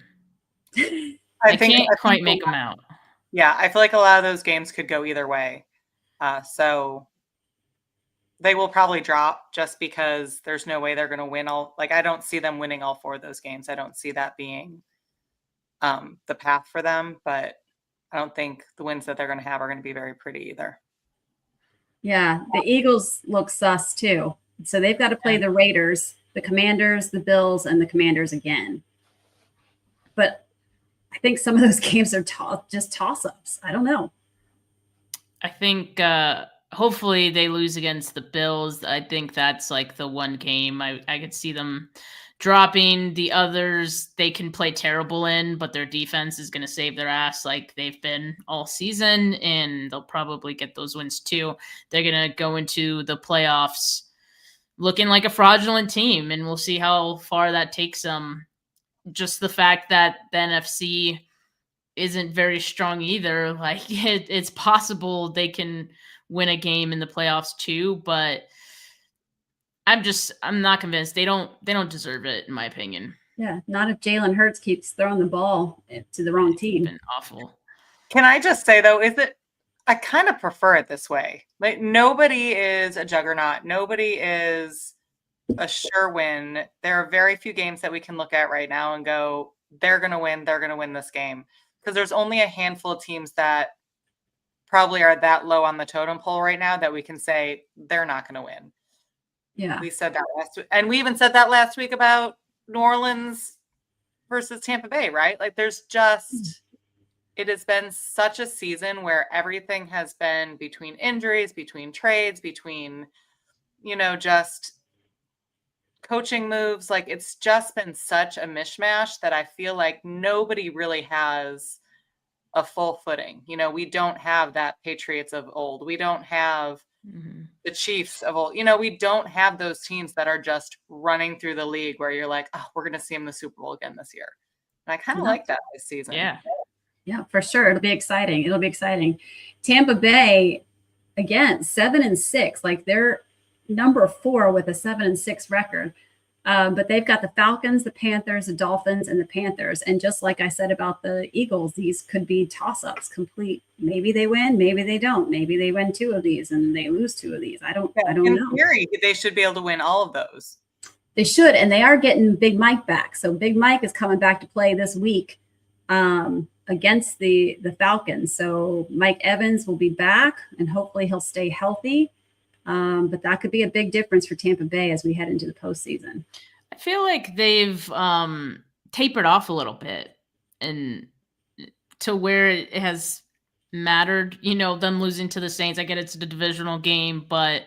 I can't quite make them out. Yeah, I feel like a lot of those games could go either way. So they will probably drop just because there's no way they're going to win all. Like, I don't see them winning all 4 of those games. I don't see that being the path for them, but I don't think the wins that they're going to have are going to be very pretty either. Yeah, the Eagles look sus too. So they've got to play the Raiders, the Commanders, the Bills, and the Commanders again. But I think some of those games are just toss-ups. I don't know. I think hopefully they lose against the Bills. I think that's like the one game I could see them dropping. The others they can play terrible in, but their defense is going to save their ass like they've been all season, and they'll probably get those wins too. They're going to go into the playoffs looking like a fraudulent team, and we'll see how far that takes them. Just the fact that the NFC isn't very strong either. Like it's possible they can win a game in the playoffs too, but I'm not convinced. They don't deserve it, in my opinion. Yeah, not if Jalen Hurts keeps throwing the ball to the wrong team. It's been awful. Can I just say though, I kind of prefer it this way. Like nobody is a juggernaut. Nobody is a sure win. There are very few games that we can look at right now and go, they're going to win. They're going to win this game. Because there's only a handful of teams that probably are that low on the totem pole right now that we can say they're not going to win. Yeah. We said that last week. And we even said that last week about New Orleans versus Tampa Bay, right? Like there's just, it has been such a season where everything has been between injuries, between trades, between, just coaching moves. Like it's just been such a mishmash that I feel like nobody really has a full footing. We don't have that Patriots of old. We don't have the Chiefs of old. We don't have those teams that are just running through the league where you're like, oh, we're going to see them in the Super Bowl again this year. And I kind of like that this season. Yeah, for sure. It'll be exciting. Tampa Bay, again, 7-6. Like they're number 4 with a 7-6 record. But they've got the Falcons, the Panthers, the Dolphins, and the Panthers. And just like I said about the Eagles, these could be toss-ups, complete. Maybe they win, maybe they don't. Maybe they win 2 of these and they lose 2 of these. I don't know. In theory, they should be able to win all of those. They should, and they are getting Big Mike back. So Big Mike is coming back to play this week against the Falcons. So Mike Evans will be back, and hopefully he'll stay healthy. But that could be a big difference for Tampa Bay as we head into the postseason. I feel like they've tapered off a little bit, and to where it has mattered. Them losing to the Saints. I get it's a divisional game, but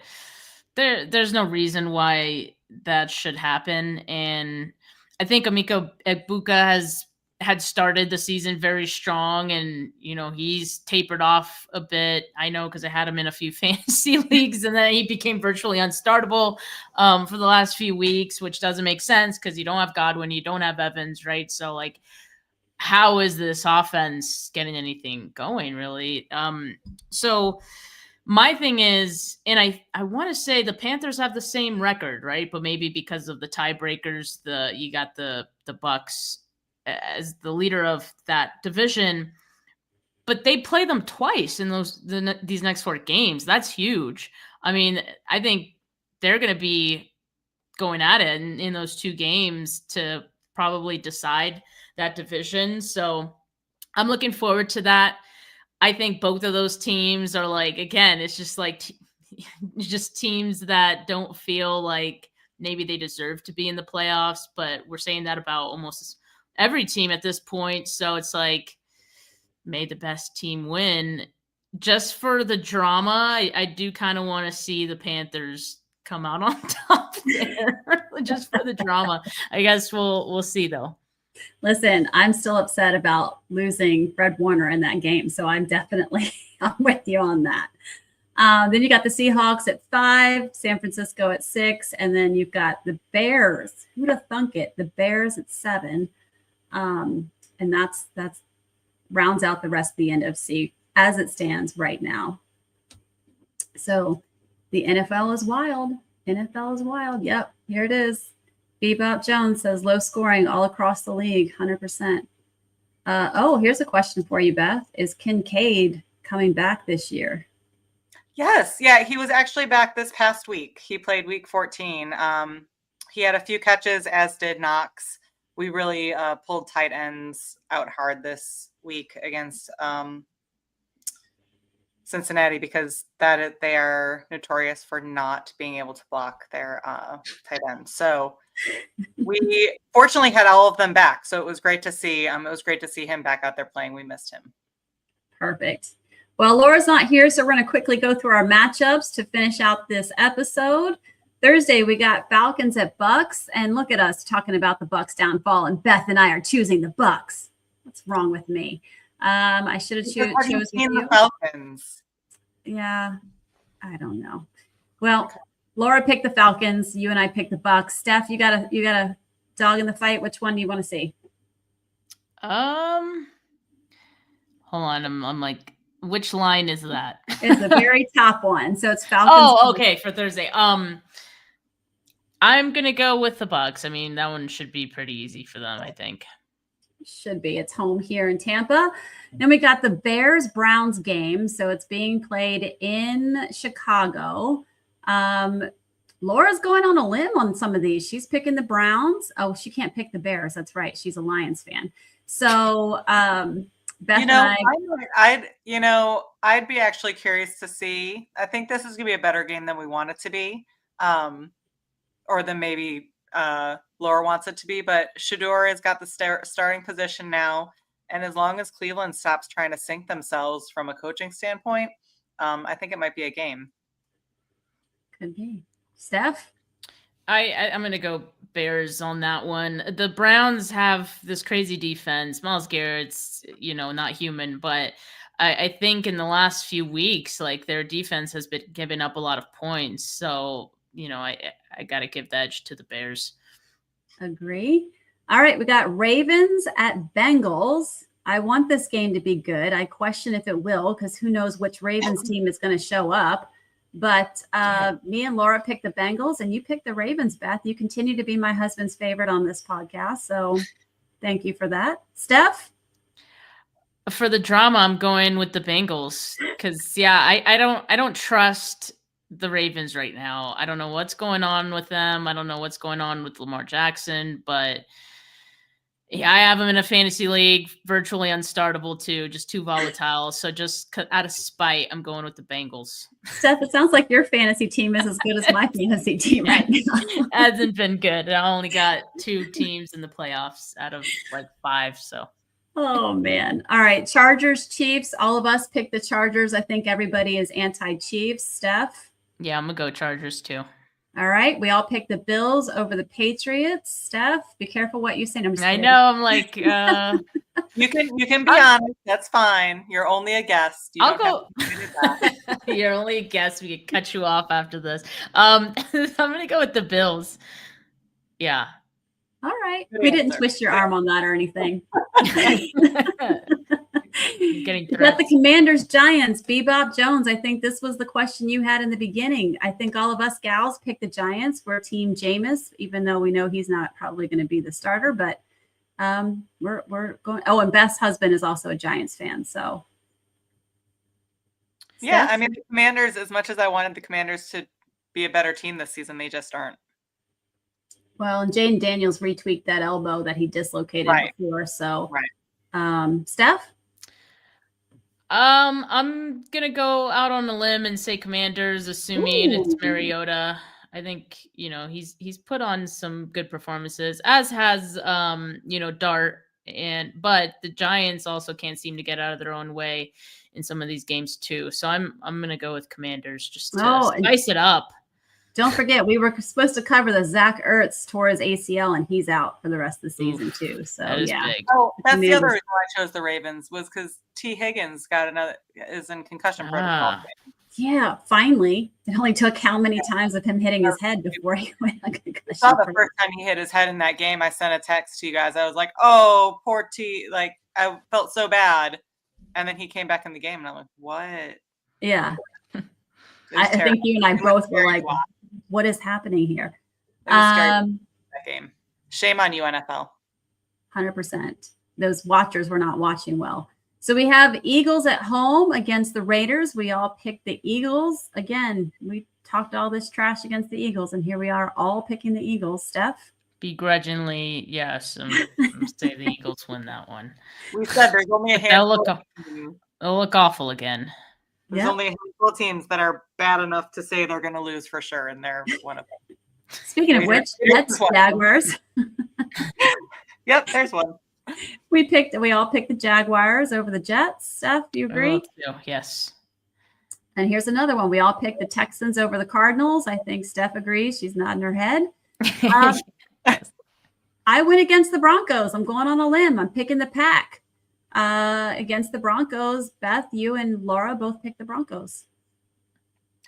there's no reason why that should happen. And I think Emeka Egbuka had started the season very strong, and he's tapered off a bit. I know because I had him in a few fantasy leagues, and then he became virtually unstartable for the last few weeks, which doesn't make sense because you don't have Godwin, you don't have Evans, right? So like, how is this offense getting anything going, really? So my thing is, and I want to say the Panthers have the same record, right? But maybe because of the tiebreakers, you got the Bucks as the leader of that division, but they play them twice in these next 4 games. That's huge. I mean, I think they're going to be going at it in those 2 games to probably decide that division. So I'm looking forward to that. I think both of those teams are like, again, it's just like just teams that don't feel like maybe they deserve to be in the playoffs, but we're saying that about almost every team at this point. So it's like, may the best team win. Just for the drama, I do kind of want to see the Panthers come out on top there. Just for the drama. I guess we'll see though. Listen, I'm still upset about losing Fred Warner in that game. So I'm with you on that. Then you got the Seahawks at 5, San Francisco at 6, and then you've got the Bears. Who'd have thunk it? The Bears at 7. And that's rounds out the rest of the NFC as it stands right now. So the NFL is wild. Yep, here it is. Bebop Jones says low scoring all across the league, 100%. Here's a question for you, Beth. Is Kincaid coming back this year? Yes. Yeah, he was actually back this past week. He played week 14. He had a few catches, as did Knox. We really pulled tight ends out hard this week against Cincinnati because they are notorious for not being able to block their tight ends. So we fortunately had all of them back. So it was great to see. It was great to see him back out there playing. We missed him. Perfect. Well, Laura's not here, so we're going to quickly go through our matchups to finish out this episode. Thursday, we got Falcons at Bucks, and look at us talking about the Bucks downfall, and Beth and I are choosing the Bucks. What's wrong with me? I should have chosen the Falcons. Yeah, I don't know. Well, Laura picked the Falcons. You and I picked the Bucks. Steph, you got a dog in the fight. Which one do you want to see? Hold on. I'm like, which line is that? It's the very top one. So it's Falcons. Oh, okay, for Thursday. I'm gonna go with the Bucks. I mean, that one should be pretty easy for them, I think. Should be. It's home here in Tampa. Then we got the Bears-Browns game. So it's being played in Chicago. Laura's going on a limb on some of these. She's picking the Browns. Oh, she can't pick the Bears. That's right. She's a Lions fan. So Beth and I'd be actually curious to see. I think this is gonna be a better game than we want it to be, or than maybe Laura wants it to be. But Shador has got the starting position now, and as long as Cleveland stops trying to sink themselves from a coaching standpoint, I think it might be a game. Could be. Steph? I'm going to go Bears on that one. The Browns have this crazy defense. Myles Garrett's, not human, but I think in the last few weeks, like their defense has been giving up a lot of points. So, I got to give the edge to the Bears. Agree. All right. We got Ravens at Bengals. I want this game to be good. I question if it will, because who knows which Ravens team is going to show up. But me and Laura picked the Bengals and you picked the Ravens, Beth. You continue to be my husband's favorite on this podcast. So thank you for that. Steph? For the drama, I'm going with the Bengals because, I don't trust the Ravens right now. I don't know what's going on with them. I don't know what's going on with Lamar Jackson, but I have him in a fantasy league, virtually unstartable too, just too volatile. So just out of spite, I'm going with the Bengals. Steph, it sounds like your fantasy team is as good as my fantasy team right now. Hasn't been good. I only got 2 teams in the playoffs out of like 5. So. Oh, man. All right. Chargers, Chiefs. All of us picked the Chargers. I think everybody is anti-Chiefs. Steph? Yeah, I'm going to go Chargers too. All right. We all picked the Bills over the Patriots. Steph, be careful what you say. I know. I'm like, you can be honest. That's fine. You're only a guest. I'll go. You're only a guest. We can cut you off after this. I'm going to go with the Bills. Yeah. All right. We didn't twist your arm on that or anything. Getting we got the Commanders, Giants, Bebop Jones. I think this was the question you had in the beginning. I think all of us gals picked the Giants. We're Team Jameis, even though we know he's not probably going to be the starter. But we're going. Oh, and Beth's husband is also a Giants fan. So yeah, Steph? I mean, the Commanders. As much as I wanted the Commanders to be a better team this season, they just aren't. Well, and Jaden Daniels retweaked that elbow that he dislocated before. So, Steph? I'm going to go out on a limb and say Commanders, assuming it's Mariota. I think, he's put on some good performances, as has, Dart. But the Giants also can't seem to get out of their own way in some of these games too. So I'm going to go with Commanders just to spice it up. Don't forget, we were supposed to cover the Zach Ertz tore his ACL, and he's out for the rest of the season too. So big. Oh, that's the other reason why I chose the Ravens was because T. Higgins is in concussion protocol. Yeah, finally. It only took how many times of him hitting his head before he went on concussion. I saw the first time he hit his head in that game. I sent a text to you guys. I was like, "Oh, poor T." Like I felt so bad, and then he came back in the game, and I'm like, "What?" Yeah, I think you and I both were like, what is happening here? That game. Shame on you, NFL. 100%. Those watchers were not watching well. So we have Eagles at home against the Raiders. We all picked the Eagles. Again, we talked all this trash against the Eagles, and here we are all picking the Eagles. Steph? Begrudgingly, yes. I'm say the Eagles win that one. We said there's only a handful. They'll look awful again. There's only a handful of teams that are bad enough to say they're going to lose for sure, and they're one of them. Speaking of which, Jets, Jaguars. Yep, there's one. We all picked the Jaguars over the Jets. Steph, do you agree? Yes. And here's another one. We all picked the Texans over the Cardinals. I think Steph agrees. She's nodding her head. I went against the Broncos. I'm going on a limb. I'm picking the Pack. Against the Broncos. Beth, you and Laura both picked the Broncos.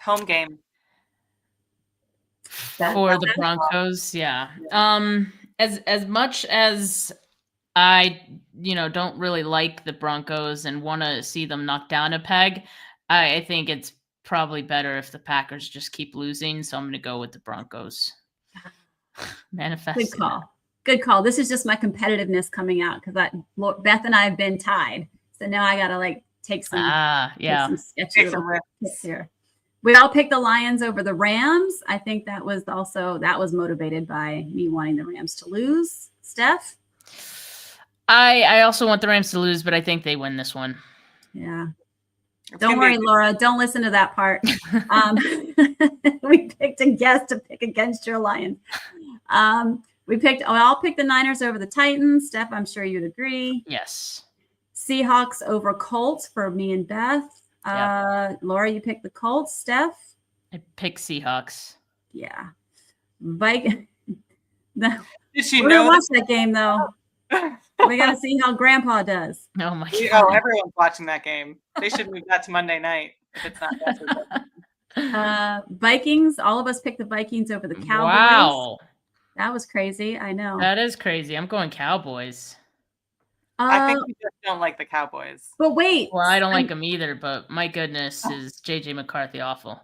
Home game. For the Broncos, yeah. As much as I, don't really like the Broncos and want to see them knock down a peg, I think it's probably better if the Packers just keep losing. So I'm going to go with the Broncos. Manifest. Good call. Good call. This is just my competitiveness coming out because Beth and I have been tied. So now I got to take some, yeah, some sketchy little tips here. We all picked the Lions over the Rams. I think that was motivated by me wanting the Rams to lose. Steph? I also want the Rams to lose, but I think they win this one. Yeah. Don't worry, Laura. Don't listen to that part. We picked a guess to pick against your Lions. I'll pick the Niners over the Titans. Steph, I'm sure you'd agree. Yes. Seahawks over Colts for me and Beth. Laura, you picked the Colts. Steph? I pick Seahawks. Yeah. Did she We're know gonna watch that game though. We gotta see how Grandpa does. Oh my Oh, god. everyone's watching that game. They should move that to Monday night if it's not. Vikings. All of us picked the Vikings over the Cowboys. Wow. That was crazy. I know. That is crazy. I'm going Cowboys. I think we just don't like the Cowboys. But wait. Well, I don't like them either, but my goodness, is JJ McCarthy awful.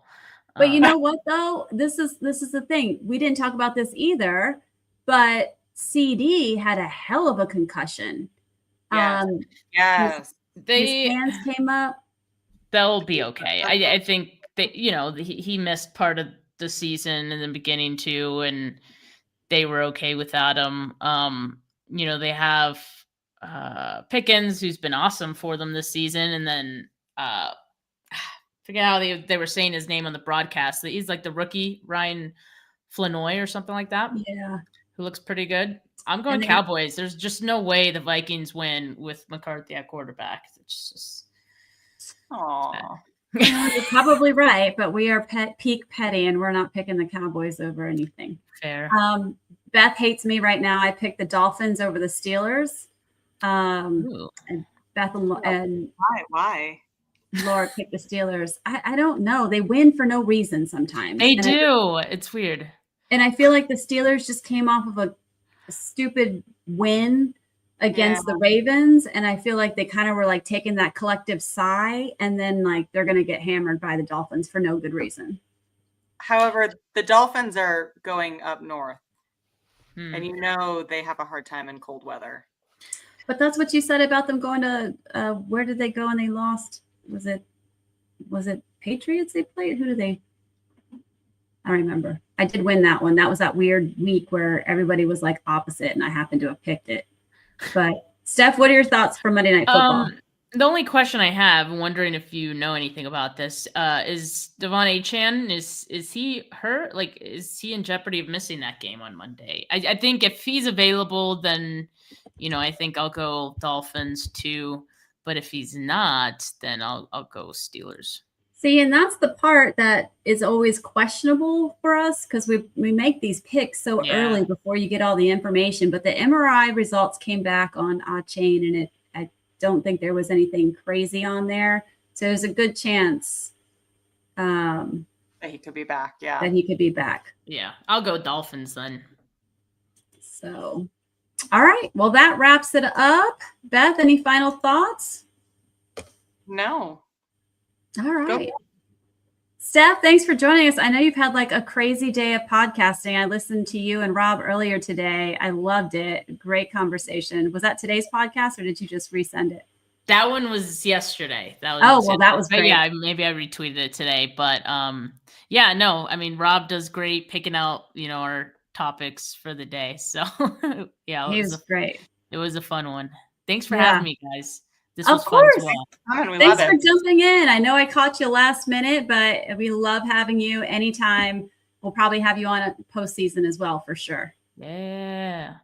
But you know what though? This is the thing. We didn't talk about this either, but CD had a hell of a concussion. Yes. His hands came up. They'll be okay. I think that, he missed part of the season in the beginning too, and they were okay without him. They have Pickens, who's been awesome for them this season, and then forget how they were saying his name on the broadcast. He's like the rookie Ryan Flanoy or something like that. Yeah, who looks pretty good. I'm going Cowboys. There's just no way the Vikings win with McCarthy at quarterback. It's just. Aww. You're probably right, but we are peak petty, and we're not picking the Cowboys over anything. Fair. Beth hates me right now. I picked the Dolphins over the Steelers. And Beth and why? Laura picked the Steelers. I don't know. They win for no reason sometimes. They do. It's weird. And I feel like the Steelers just came off of a stupid win against the Ravens. And I feel like they kind of were like taking that collective sigh, and then like they're going to get hammered by the Dolphins for no good reason. However, the Dolphins are going up north. And they have a hard time in cold weather. But that's what you said about them going to where did they go and they lost? Was it Patriots they played? Who did they? I don't remember. I did win that one. That was that weird week where everybody was like opposite, and I happened to have picked it. But Steph, what are your thoughts for Monday Night Football? The only question I have, wondering if you know anything about this, is Devon Achane, is he hurt? Like, is he in jeopardy of missing that game on Monday? I think if he's available, then, I think I'll go Dolphins too. But if he's not, then I'll go Steelers. See, and that's the part that is always questionable for us, because we make these picks so early before you get all the information. But the MRI results came back on Achane, and I don't think there was anything crazy on there. So there's a good chance that he could be back. Yeah. That he could be back. Yeah. I'll go Dolphins then. So, all right. Well, that wraps it up. Beth, any final thoughts? No. All right. Steph, thanks for joining us. I know you've had like a crazy day of podcasting. I listened to you and Rob earlier today. I loved it. Great conversation. Was that today's podcast, or did you just resend it? That one was yesterday. That was great. Yeah, maybe I retweeted it today. But Rob does great picking out, our topics for the day. So yeah, he was great. It was a fun one. Thanks for having me, guys. This was fun as well. Thanks for jumping in. I know I caught you last minute, but we love having you anytime. We'll probably have you on a postseason as well, for sure. Yeah.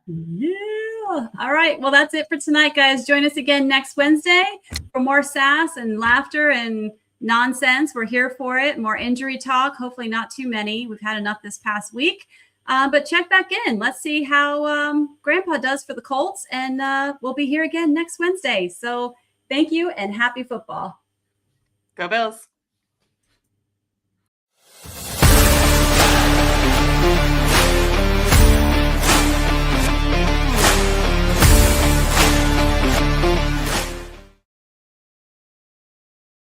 All right. Well, that's it for tonight, guys. Join us again next Wednesday for more sass and laughter and nonsense. We're here for it. More injury talk. Hopefully not too many. We've had enough this past week. But check back in. Let's see how Grandpa does for the Colts. And we'll be here again next Wednesday. So thank you and happy football. Go Bills.